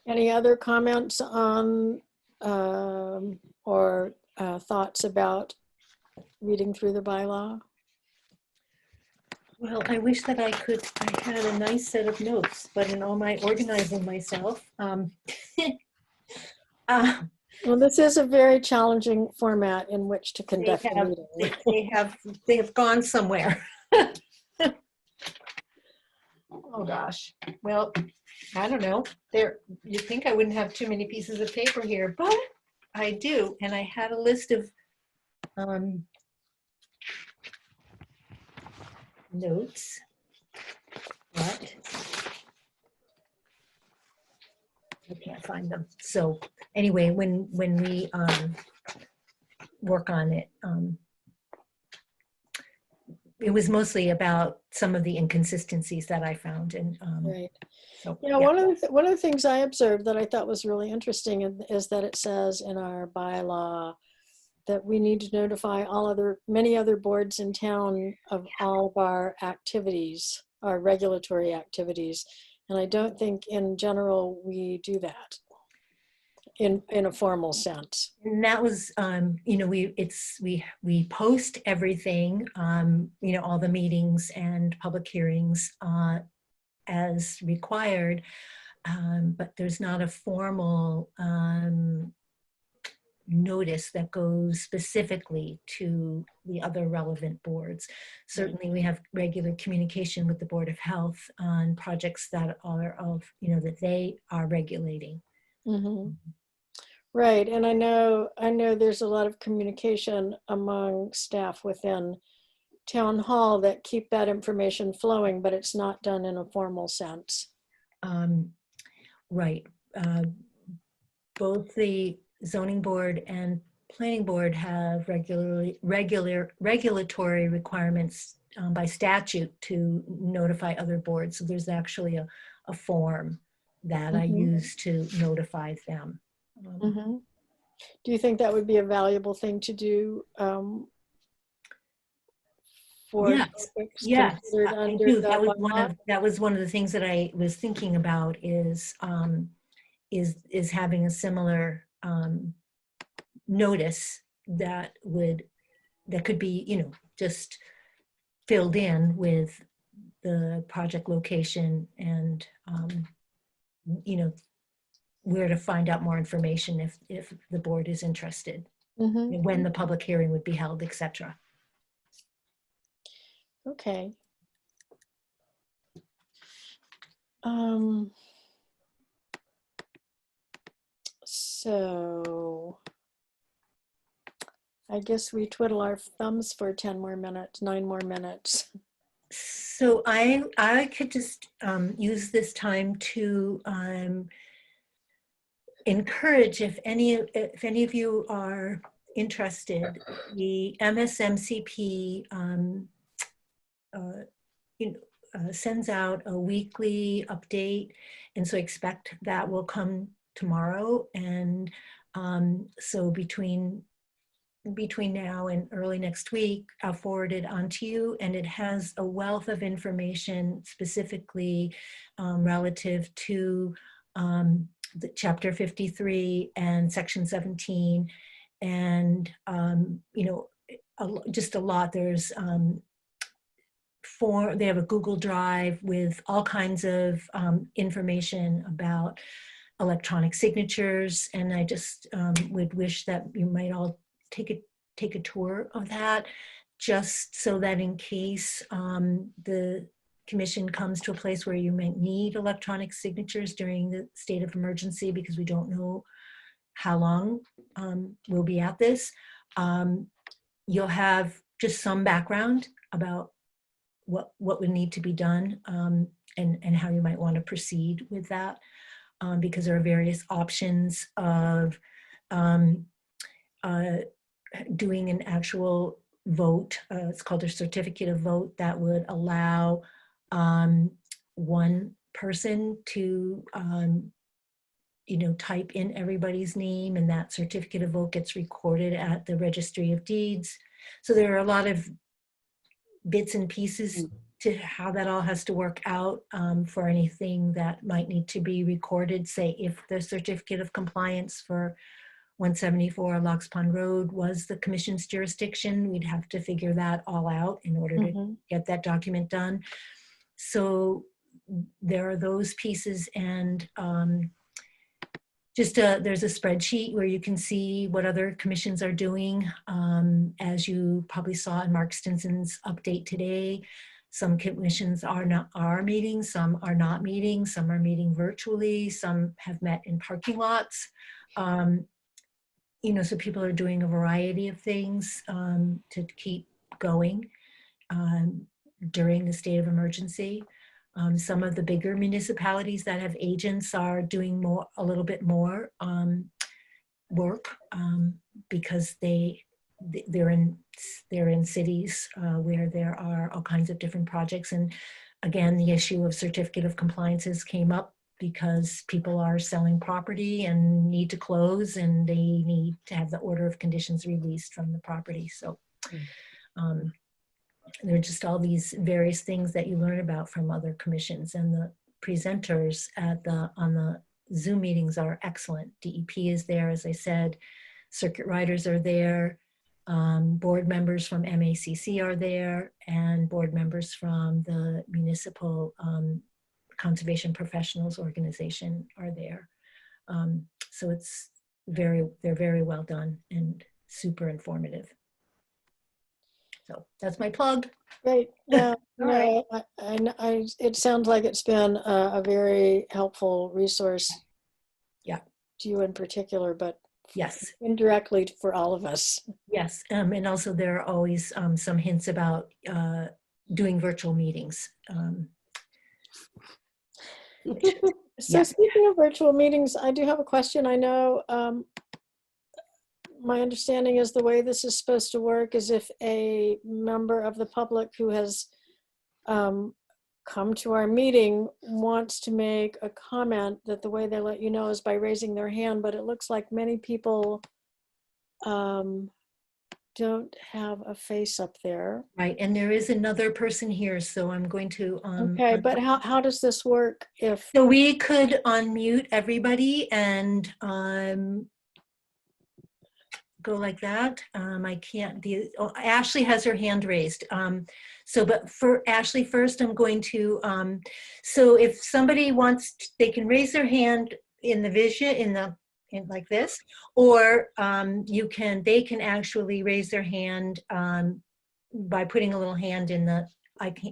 Any other comments on or thoughts about reading through the bylaw? Well, I wish that I had a nice set of notes, but in all my organizing myself, well, this is a very challenging format in which to conduct a meeting. They have gone somewhere. Oh gosh. Well, I don't know. You'd think I wouldn't have too many pieces of paper here, but I do. And I had a list of notes, but I can't find them. So anyway, when we work on it, it was mostly about some of the inconsistencies that I found. And right. So, you know, one of the things I observed that I thought was really interesting is that it says in our bylaw that we need to notify many other boards in town of all of our activities, our regulatory activities. And I don't think in general we do that in a formal sense. And that was, you know, we post everything, you know, all the meetings and public hearings as required, but there's not a formal notice that goes specifically to the other relevant boards. Certainly we have regular communication with the Board of Health on projects that are of, you know, that they are regulating. Mm-hmm. Right, and I know there's a lot of communication among staff within town hall that keep that information flowing, but it's not done in a formal sense. Right. Both the zoning board and planning board have regulatory requirements by statute to notify other boards. So there's actually a form that I use to notify them. Do you think that would be a valuable thing to do for topics considered I under do. the That was one of the things that I was thinking about is having a similar notice that could be, you know, just filled in with the project location and you know, where to find out more information if the board is interested, when the public hearing would be held, etc. Okay. So I guess we twiddle our thumbs for 10 more minutes, 9 more minutes. So I could just use this time to encourage, if any of you are interested, the MSMCP sends out a weekly update, and so expect that will come tomorrow. And so between now and early next week, I'll forward it on to you, and it has a wealth of information specifically relative to the Chapter 53 and Section 17, and you know, just a lot. There's they have a Google Drive with all kinds of information about electronic signatures, and I just would wish that you might all take a tour of that, just so that in case the commission comes to a place where you might need electronic signatures during the state of emergency, because we don't know how long we'll be at this, you'll have just some background about what would need to be done, and how you might want to proceed with that, because there are various options of doing an actual vote. It's called a certificate of vote that would allow one person to you know, type in everybody's name, and that certificate of vote gets recorded at the Registry of Deeds. So there are a lot of bits and pieces to how that all has to work out for anything that might need to be recorded. Say if the certificate of compliance for 174 Logs Pond Road was the commission's jurisdiction, we'd have to figure that all out in order to get that document done. So there are those pieces, and there's a spreadsheet where you can see what other commissions are doing. As you probably saw in Mark Stinson's update today, some commissions are meeting, some are not meeting, some are meeting virtually, some have met in parking lots. You know, so people are doing a variety of things to keep going during the state of emergency. Some of the bigger municipalities that have agents are doing a little bit more work because they're in cities where there are all kinds of different projects. And again, the issue of certificate of compliances came up because people are selling property and need to close, and they need to have the order of conditions released from the property. So there are just all these various things that you learn about from other commissions, and the presenters on the Zoom meetings are excellent. DEP is there, as I said, circuit riders are there, board members from MACC are there, and board members from the Municipal Conservation Professionals Organization are there. So they're very well done and super informative. So that's my plug. Great. Yeah, it sounds like it's been a very helpful resource. Yeah. To you in particular, but yes, indirectly for all of us. Yes, and also there are always some hints about doing virtual meetings. So speaking of virtual meetings, I do have a question. I know my understanding is the way this is supposed to work is if a member of the public who has come to our meeting wants to make a comment, that the way they let you know is by raising their hand, but it looks like many people don't have a face up there. Right, and there is another person here, so I'm going to okay, but how does this work if so we could unmute everybody and go like that. I can't, Ashley has her hand raised. But for Ashley first, I'm going to, so if somebody wants, they can raise their hand in the vision, in like this, or they can actually raise their hand by putting a little hand in the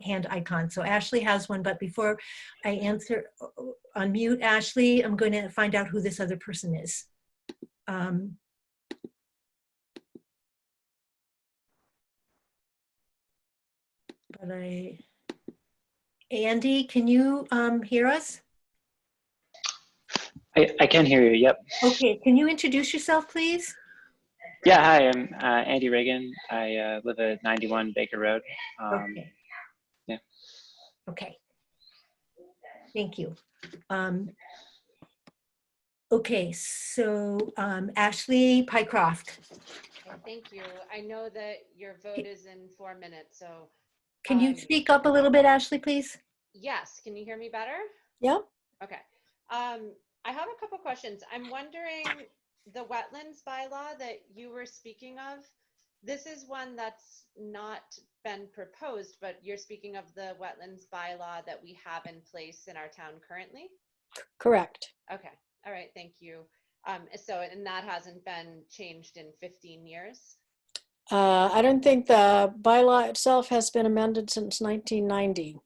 hand icon. So Ashley has one, but before I unmute Ashley, I'm going to find out who this other person is. But Andy, can you hear us? I can hear you, yep. Okay, can you introduce yourself, please? Yeah, hi, I'm Andy Reagan. I live at 91 Baker Road. Okay. Yeah. Okay. Thank you. Okay, so Ashley Pycroft. Thank you. I know that your vote is in 4 minutes, so. Can you speak up a little bit, Ashley, please? Yes, can you hear me better? Yep. Okay. I have a couple questions. I'm wondering, the wetlands bylaw that you were speaking of, this is one that's not been proposed, but you're speaking of the wetlands bylaw that we have in place in our town currently? Correct. Okay. All right. Thank you. And that hasn't been changed in 15 years? I don't think the bylaw itself has been amended since 1990.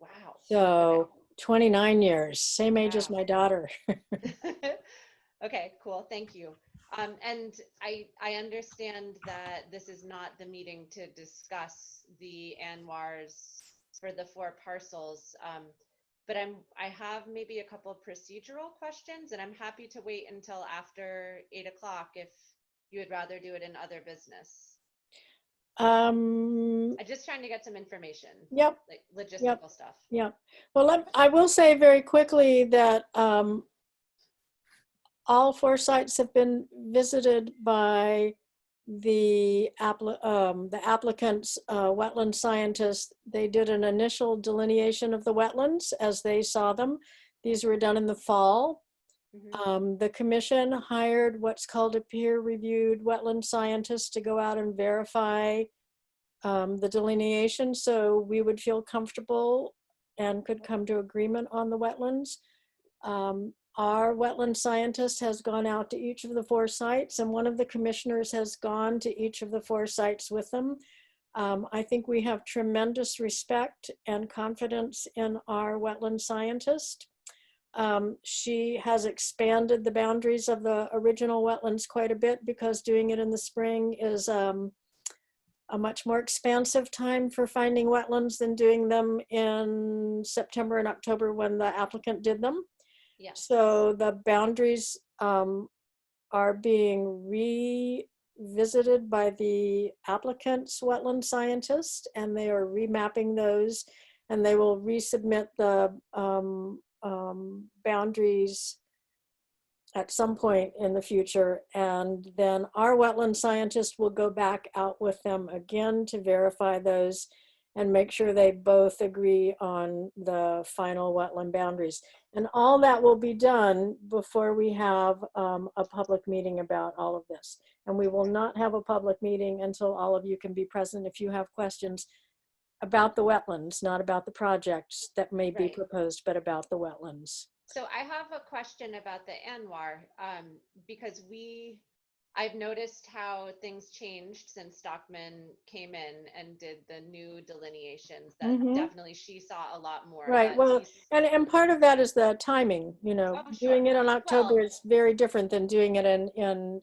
Wow. So 29 years, same age as my daughter. Okay, cool. Thank you. And I understand that this is not the meeting to discuss the ANWRs for the 4 parcels, but I have maybe a couple of procedural questions, and I'm happy to wait until after 8 o'clock if you would rather do it in other business. I'm just trying to get some information. Yep. Like logistical stuff. Yep. Well, I will say very quickly that all 4 sites have been visited by the applicant's wetland scientist. They did an initial delineation of the wetlands as they saw them. These were done in the fall. The commission hired what's called a peer-reviewed wetland scientist to go out and verify the delineation, so we would feel comfortable and could come to agreement on the wetlands. Our wetland scientist has gone out to each of the 4 sites, and one of the commissioners has gone to each of the 4 sites with them. I think we have tremendous respect and confidence in our wetland scientist. She has expanded the boundaries of the original wetlands quite a bit because doing it in the spring is a much more expansive time for finding wetlands than doing them in September and October when the applicant did them. Yes. So the boundaries are being revisited by the applicant's wetland scientist, and they are remapping those, and they will resubmit the boundaries at some point in the future. And then our wetland scientist will go back out with them again to verify those and make sure they both agree on the final wetland boundaries. And all that will be done before we have a public meeting about all of this. And we will not have a public meeting until all of you can be present if you have questions about the wetlands, not about the projects that may be proposed, but about the wetlands. So I have a question about the Anwar, because I've noticed how things changed since Stockman came in and did the new delineations that definitely she saw a lot more. Right. Well, and part of that is the timing, you know, doing it in October is very different than doing it in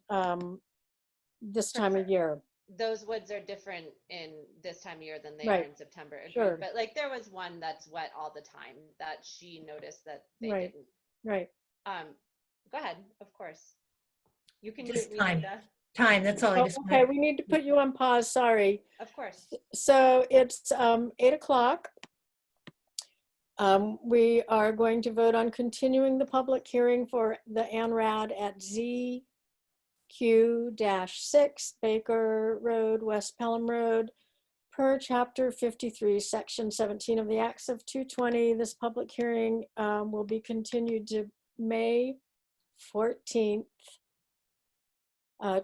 this time of year. Those woods are different in this time of year than they are Right. in September. Agreed. Sure. But like there was one that's wet all the time that she noticed that they Right. didn't. Right. Go ahead, of course. You can Just mute me, time. Linda. Time, that's all. I Oh, just okay, we need to put you on pause, sorry. Of course. So it's 8 o'clock. We are going to vote on continuing the public hearing for the ANRAD at ZQ-6 Baker Road, West Pelham Road, per Chapter 53, Section 17 of the Acts of 220. This public hearing will be continued to May 14th,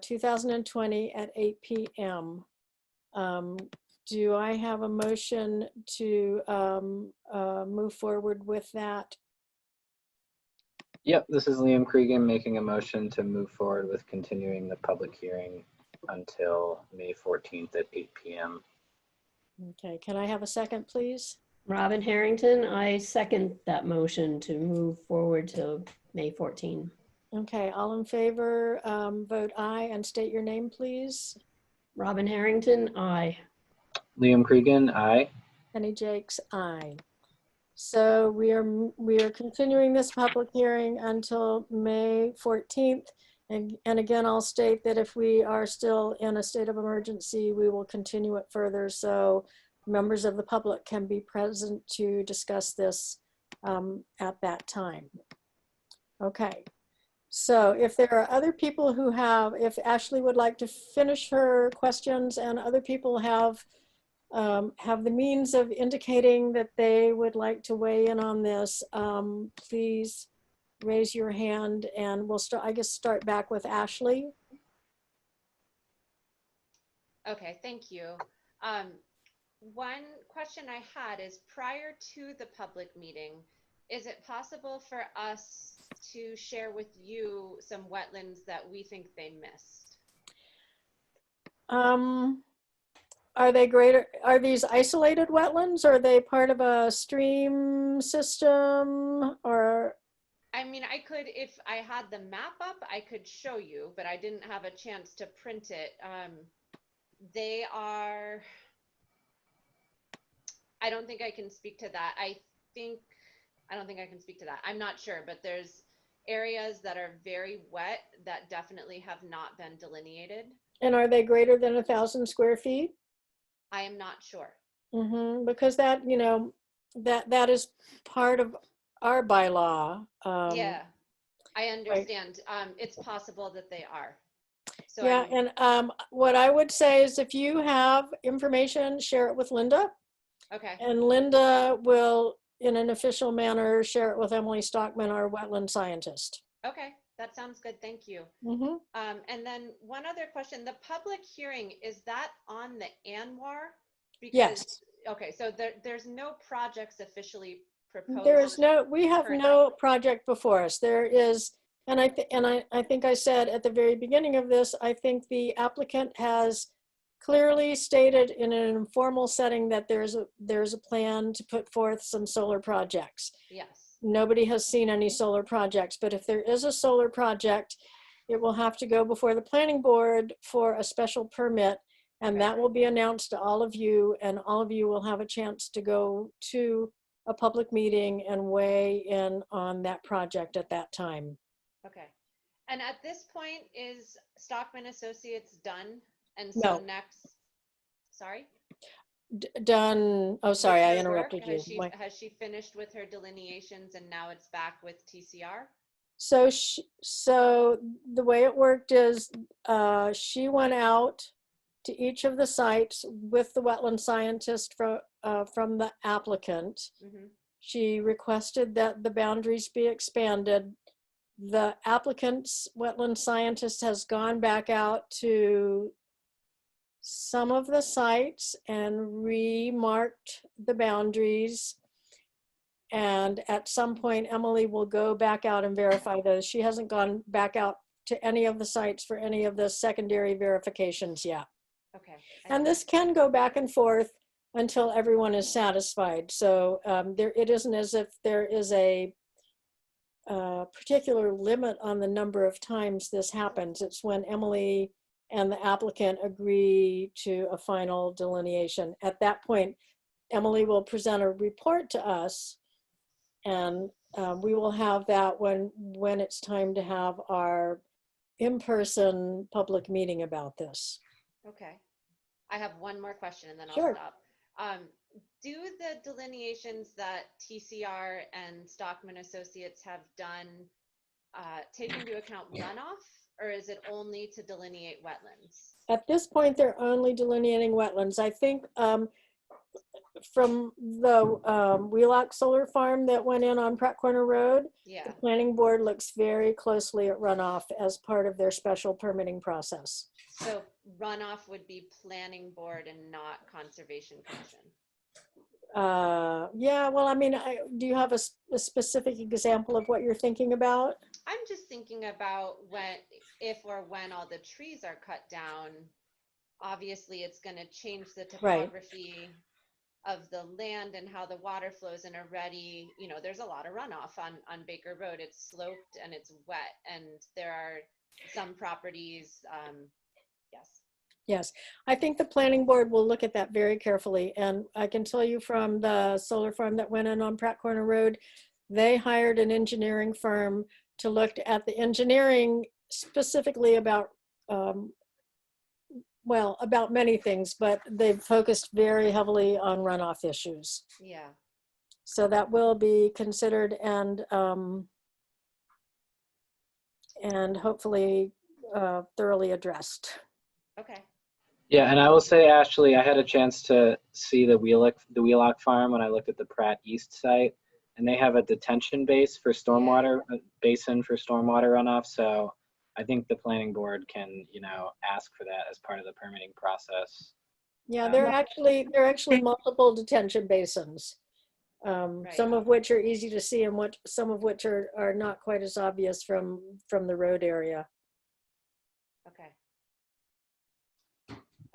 2020 at 8 p.m. Do I have a motion to move forward with that? Yep, this is Liam Cregan making a motion to move forward with continuing the public hearing until May 14th at 8 p.m. Okay, can I have a second, please? Robin Harrington, I second that motion to move forward to May 14. Okay, all in favor, vote aye and state your name, please. Robin Harrington, aye. Liam Cregan, aye. Penny Jakes, aye. So we are continuing this public hearing until May 14th. And again, I'll state that if we are still in a state of emergency, we will continue it further so members of the public can be present to discuss this at that time. Okay. So if there are other people who if Ashley would like to finish her questions and other people have the means of indicating that they would like to weigh in on this, please raise your hand and we'll start back with Ashley. Okay, thank you. One question I had is prior to the public meeting, is it possible for us to share with you some wetlands that we think they missed? Are these isolated wetlands? Or are they part of a stream system or? I mean, I could, if I had the map up, I could show you, but I didn't have a chance to print it. They are, I don't think I can speak to that. I don't think I can speak to that. I'm not sure, but there's areas that are very wet that definitely have not been delineated. And are they greater than 1,000 square feet? I am not sure. Because that, you know, that is part of our bylaw. Yeah, I understand. Right. It's possible that they are. So yeah, and what I would say is if you have information, share it with Linda. Okay. And Linda will, in an official manner, share it with Emily Stockman, our wetland scientist. Okay, that sounds good. Thank you. And then one other question, the public hearing, is that on the Anwar? Because, yes. Okay, so there's no projects officially proposed. There is no, we have no project before us. There is, and I think I said at the very beginning of this, I think the applicant has clearly stated in an informal setting that there's a plan to put forth some solar projects. Yes. Nobody has seen any solar projects, but if there is a solar project, it will have to go before the planning board for a special permit, and that will be announced to all of you, and all of you will have a chance to go to a public meeting and weigh in on that project at that time. Okay. And at this point, is Stockman Associates done? And so no. next, sorry? done, oh, sorry, with I her interrupted work? you. Has she finished with her delineations and now it's back with TCR? So the way it worked is she went out to each of the sites with the wetland scientist from the applicant. Mm-hmm. She requested that the boundaries be expanded. The applicant's wetland scientist has gone back out to some of the sites and remarked the boundaries. And at some point, Emily will go back out and verify those. She hasn't gone back out to any of the sites for any of the secondary verifications yet. Okay. And this can go back and forth until everyone is satisfied. So it isn't as if there is a particular limit on the number of times this happens. It's when Emily and the applicant agree to a final delineation. At that point, Emily will present a report to us, and we will have that when it's time to have our in-person public meeting about this. Okay. I have one more question and then I'll Sure. stop. Do the delineations that TCR and Stockman Associates have done take into account runoff, or is it only to delineate wetlands? At this point, they're only delineating wetlands. I think from the Wheelock Solar Farm that went in on Pratt Corner Road, Yeah. the planning board looks very closely at runoff as part of their special permitting process. So runoff would be planning board and not conservation commission. Yeah, well, I mean, do you have a specific example of what you're thinking about? I'm just thinking about if or when all the trees are cut down, obviously it's going to change the topography of the land and how the water flows, and already, there's a lot of runoff on Baker Road. It's sloped and it's wet, and there are some properties, yes. Yes, I think the planning board will look at that very carefully. And I can tell you from the solar farm that went in on Pratt Corner Road, they hired an engineering firm to look at the engineering specifically about, about many things, but they've focused very heavily on runoff issues. Yeah. So that will be considered and hopefully thoroughly addressed. Okay. Yeah, and I will say, Ashley, I had a chance to see the Wheelock farm when I looked at the Pratt East site, and they have a detention base for stormwater, basin for stormwater runoff. So I think the planning board can, ask for that as part of the permitting process. Yeah, there are actually multiple detention basins, some of which are easy to see and some of which are not quite as obvious from the road area. Okay.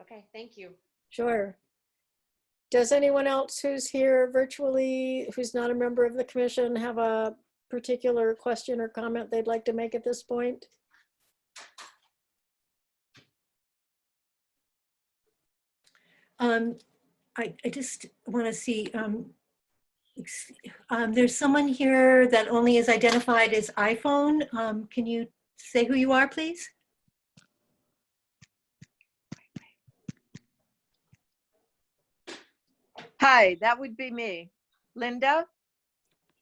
Okay, thank you. Sure. Does anyone else who's here virtually, who's not a member of the commission, have a particular question or comment they'd like to make at this point? I just want to see, there's someone here that only is identified as iPhone. Can you say who you are, please? Hi, that would be me. Linda?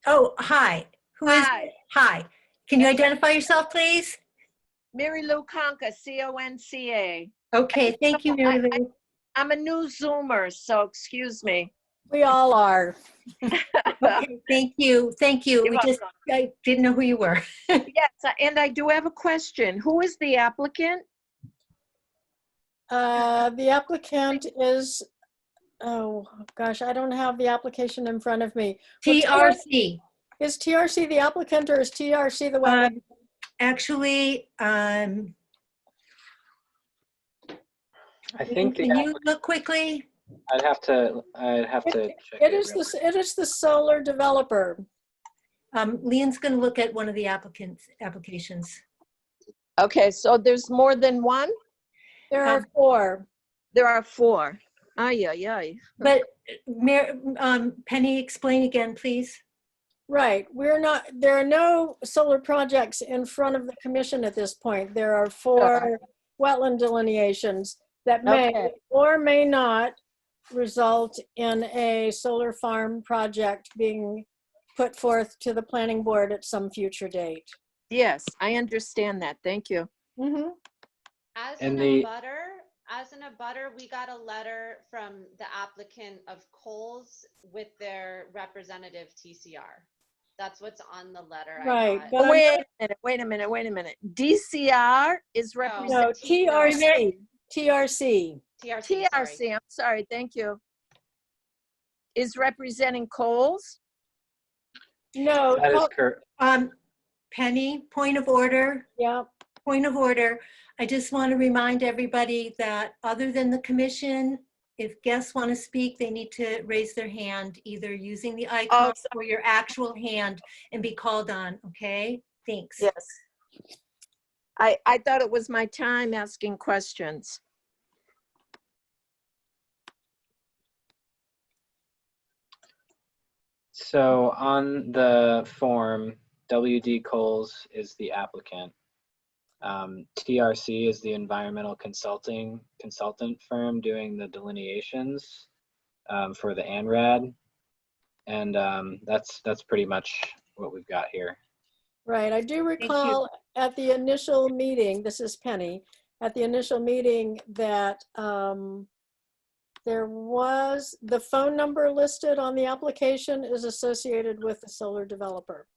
Oh, hi. Who is? Hi. Hi. Can you identify yourself, please? Mary Lou Conca, C-O-N-C-A. Okay, thank you, Mary Lou. I'm a new Zoomer, so excuse me. We all are. Okay, thank you. Thank you. I didn't know who you were. Yes, and I do have a question. Who is the applicant? The applicant is, oh gosh, I don't have the application in front of me. TRC. Is TRC the applicant or is TRC the wetland? Actually, I think can you look quickly? I'd have to check It is the solar developer. Leon's going to look at one of the applications. Okay, so there's more than one? There are four. There are four. Ay, ay, ay. But Penny, explain again, please. Right. There are no solar projects in front of the commission at this point. There are four wetland delineations that may or may not result in a solar farm project being put forth to the planning board at some future date. Yes, I understand that. Thank you. Mm-hmm. As And an abutter, we got a letter from the applicant of Kohl's with their representative TCR. That's what's on the letter Right, I got. but Wait a minute. DCR is no, representing. TRC. TRC, sorry. TRC, I'm sorry, thank you. Is representing Kohl's? No. That is correct. Penny, point of order. Yeah. Point of order. I just want to remind everybody that other than the commission, if guests want to speak, they need to raise their hand, either using the icon or your actual hand and be called on, okay? Thanks. Yes. I thought it was my time asking questions. So on the form, WD Coles is the applicant. TRC is the environmental consultant firm doing the delineations for the ANRAD. And that's pretty much what we've got here. Right. I do recall at the initial meeting, this is Penny, at the initial meeting that there was the phone number listed on the application is associated with the solar developer.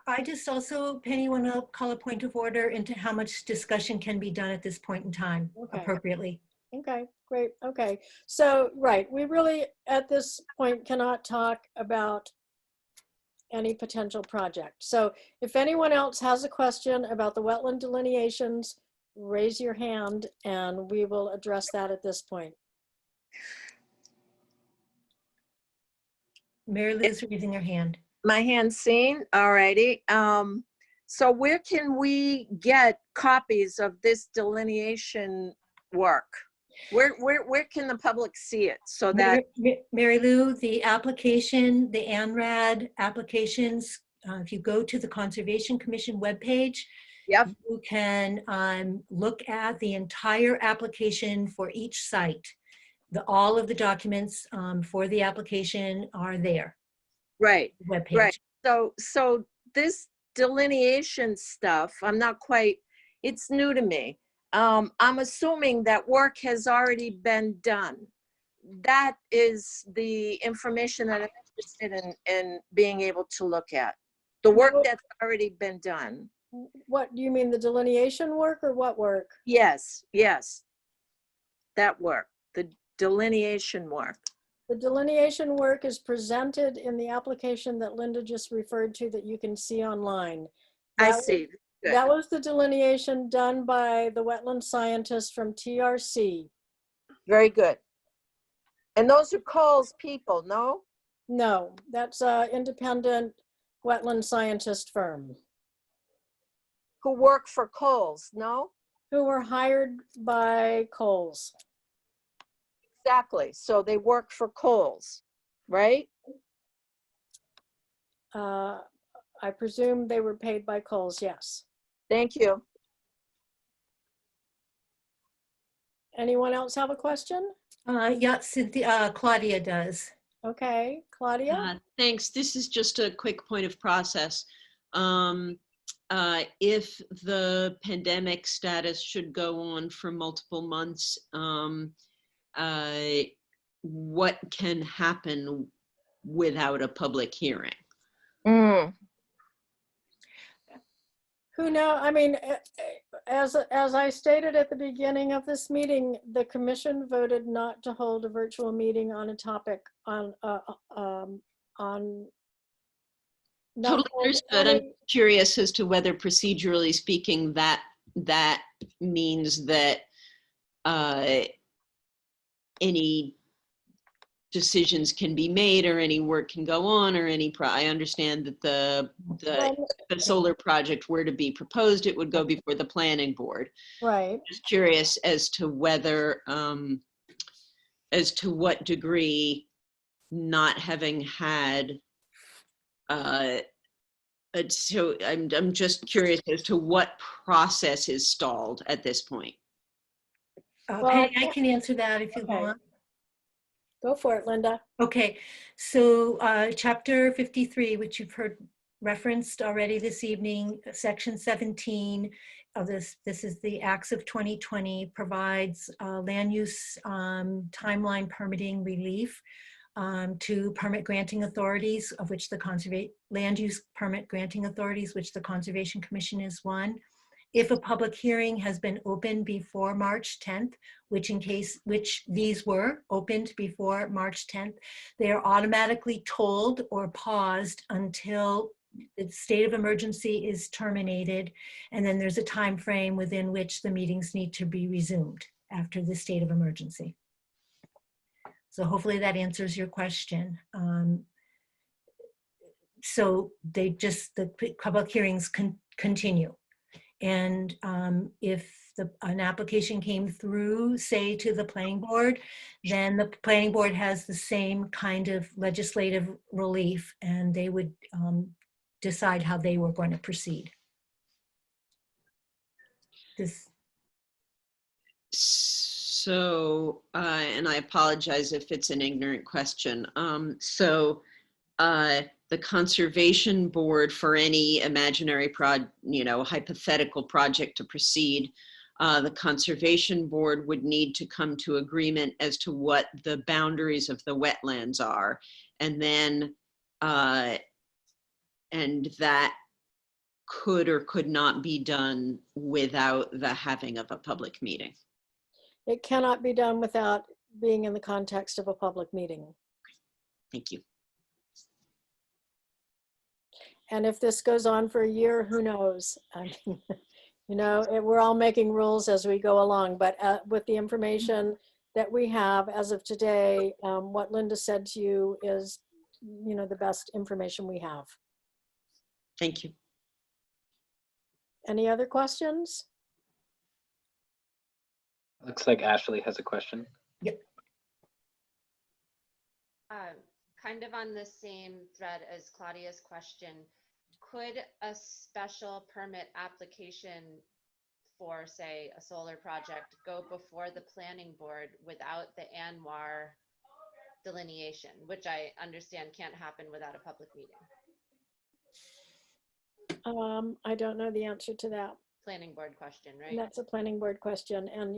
I just also, Penny, want to call a point of order into how much discussion can be done at this point in time appropriately. Okay, great. Okay. So, right, we really at this point cannot talk about any potential project. So if anyone else has a question about the wetland delineations, raise your hand and we will address that at this point. Mary Lou's raising her hand. My hand's seen, all righty. So where can we get copies of this delineation work? Where can the public see it so that? Mary Lou, the application, the ANRAD applications, if you go to the Conservation Commission webpage, yep, you can look at the entire application for each site. All of the documents for the application are there. Right, webpage. right. So this delineation stuff, I'm not quite, it's new to me. I'm assuming that work has already been done. That is the information that I'm interested in being able to look at. The work that's already been done. What do you mean, the delineation work or what work? Yes, yes. That work, the delineation work. The delineation work is presented in the application that Linda just referred to that you can see online. I see. Good. That was the delineation done by the wetland scientists from TRC. Very good. And those are Cole's people, no? No, that's an independent wetland scientist firm. Who work for Cole's, no? Who were hired by Cole's. Exactly. So they work for Cole's, right? I presume they were paid by Cole's, yes. Thank you. Anyone else have a question? Yeah, Cynthia, Claudia does. Okay, Claudia? Thanks. This is just a quick point of process. If the pandemic status should go on for multiple months, what can happen without a public hearing? Who knows? I mean, as I stated at the beginning of this meeting, the commission voted not to hold a virtual meeting on a topic on. Totally understood. I'm curious as to whether procedurally speaking that means that any decisions can be made or any work can go on or I understand that the solar project were to be proposed, it would go before the planning board. Right. Just curious as to whether, as to what degree not having had, so I'm just curious as to what process is stalled at this point. Penny, I can answer that if you want. Go for it, Linda. Okay, so chapter 53, which you've heard referenced already this evening, section 17 of this is the Acts of 2020, provides land use timeline permitting relief to permit granting authorities, of which the land use permit granting authorities, which the Conservation Commission is one. If a public hearing has been opened before March 10th, which these were opened before March 10th, they are automatically tolled or paused until the state of emergency is terminated, and then there's a time frame within which the meetings need to be resumed after the state of emergency. So hopefully that answers your question. So the public hearings continue. And if an application came through, say, to the planning board, then the planning board has the same kind of legislative relief, and they would decide how they were going to proceed. So, and I apologize if it's an ignorant question. The conservation board, for any imaginary hypothetical project to proceed, the conservation board would need to come to agreement as to what the boundaries of the wetlands are. And then, and that could or could not be done without the having of a public meeting. It cannot be done without being in the context of a public meeting. Thank you. And if this goes on for a year, who knows? I mean, we're all making rules as we go along, but with the information that we have as of today, what Linda said to you is, the best information we have. Thank you. Any other questions? Looks like Ashley has a question. Yep. Kind of on the same thread as Claudia's question, could a special permit application for, say, a solar project go before the planning board without the ANWR delineation, which I understand can't happen without a public meeting? I don't know the answer to that. Planning board question, right? That's a planning board question. And,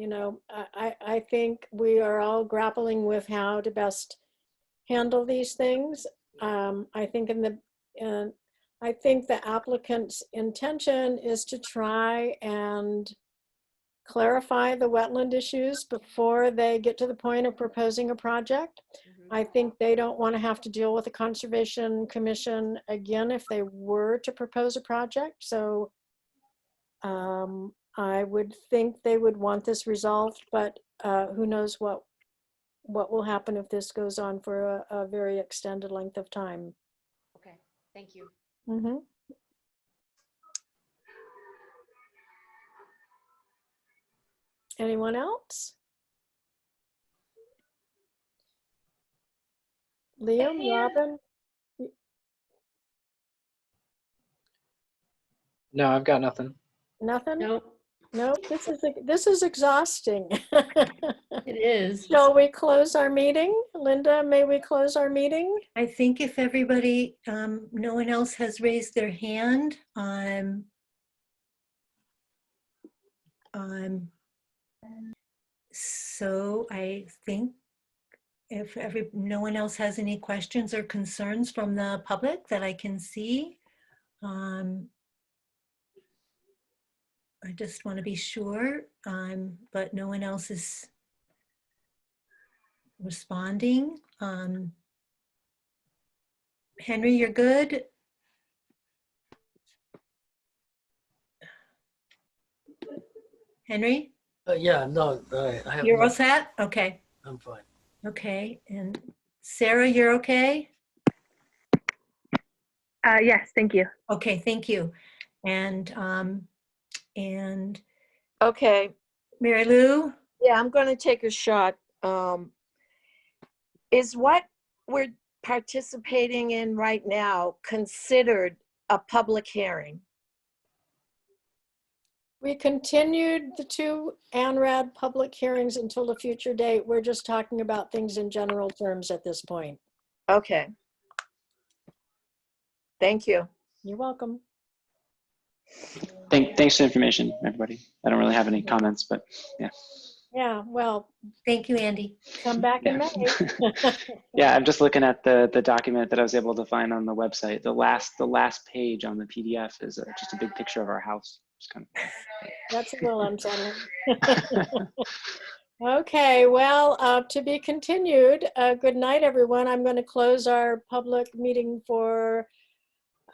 I think we are all grappling with how to best handle these things. I think I think the applicant's intention is to try and clarify the wetland issues before they get to the point of proposing a project. I think they don't want to have to deal with the Conservation Commission again if they were to propose a project. So I would think they would want this resolved, but who knows what will happen if this goes on for a very extended length of time. Okay, thank you. Mm-hmm. Anyone else? Liam, Robin? No, I've got nothing. Nothing? Nope. Nope, this is exhausting. It is. Shall we close our meeting? Linda, may we close our meeting? I think if everybody, no one else has raised their hand, so I think if no one else has any questions or concerns from the public that I can see, I just want to be sure, but no one else is responding. Henry, you're good? Henry? Yeah, no, I have. You're all no- set? Okay. I'm fine. Okay. And Sarah, you're okay? Yes, thank you. Okay, thank you. And Okay, Mary Lou? yeah, I'm going to take a shot. Is what we're participating in right now considered a public hearing? We continued the two ANRAD public hearings until a future date. We're just talking about things in general terms at this point. Okay. Thank you. You're welcome. Thanks for the information, everybody. I don't really have any comments, but yeah. Yeah, well, thank you, Andy. Come back in May. Yeah, I'm just looking at the document that I was able to find on the website. The last page on the PDF is just a big picture of our house. It's kind of That's a little unsettling. Okay, well, to be continued. Good night, everyone. I'm going to close our public meeting for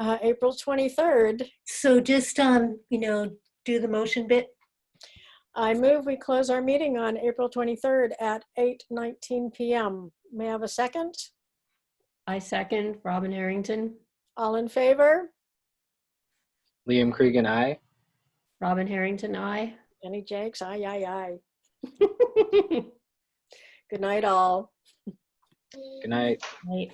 April 23rd. So just, you know, do the motion bit. I move we close our meeting on April 23rd at 8:19 p.m. May I have a second? I second. Robin Harrington. All in favor? Liam Cregan, aye. Robin Harrington, aye. Jenny Jakes, aye, aye, aye. Good night, all. Good night. Night.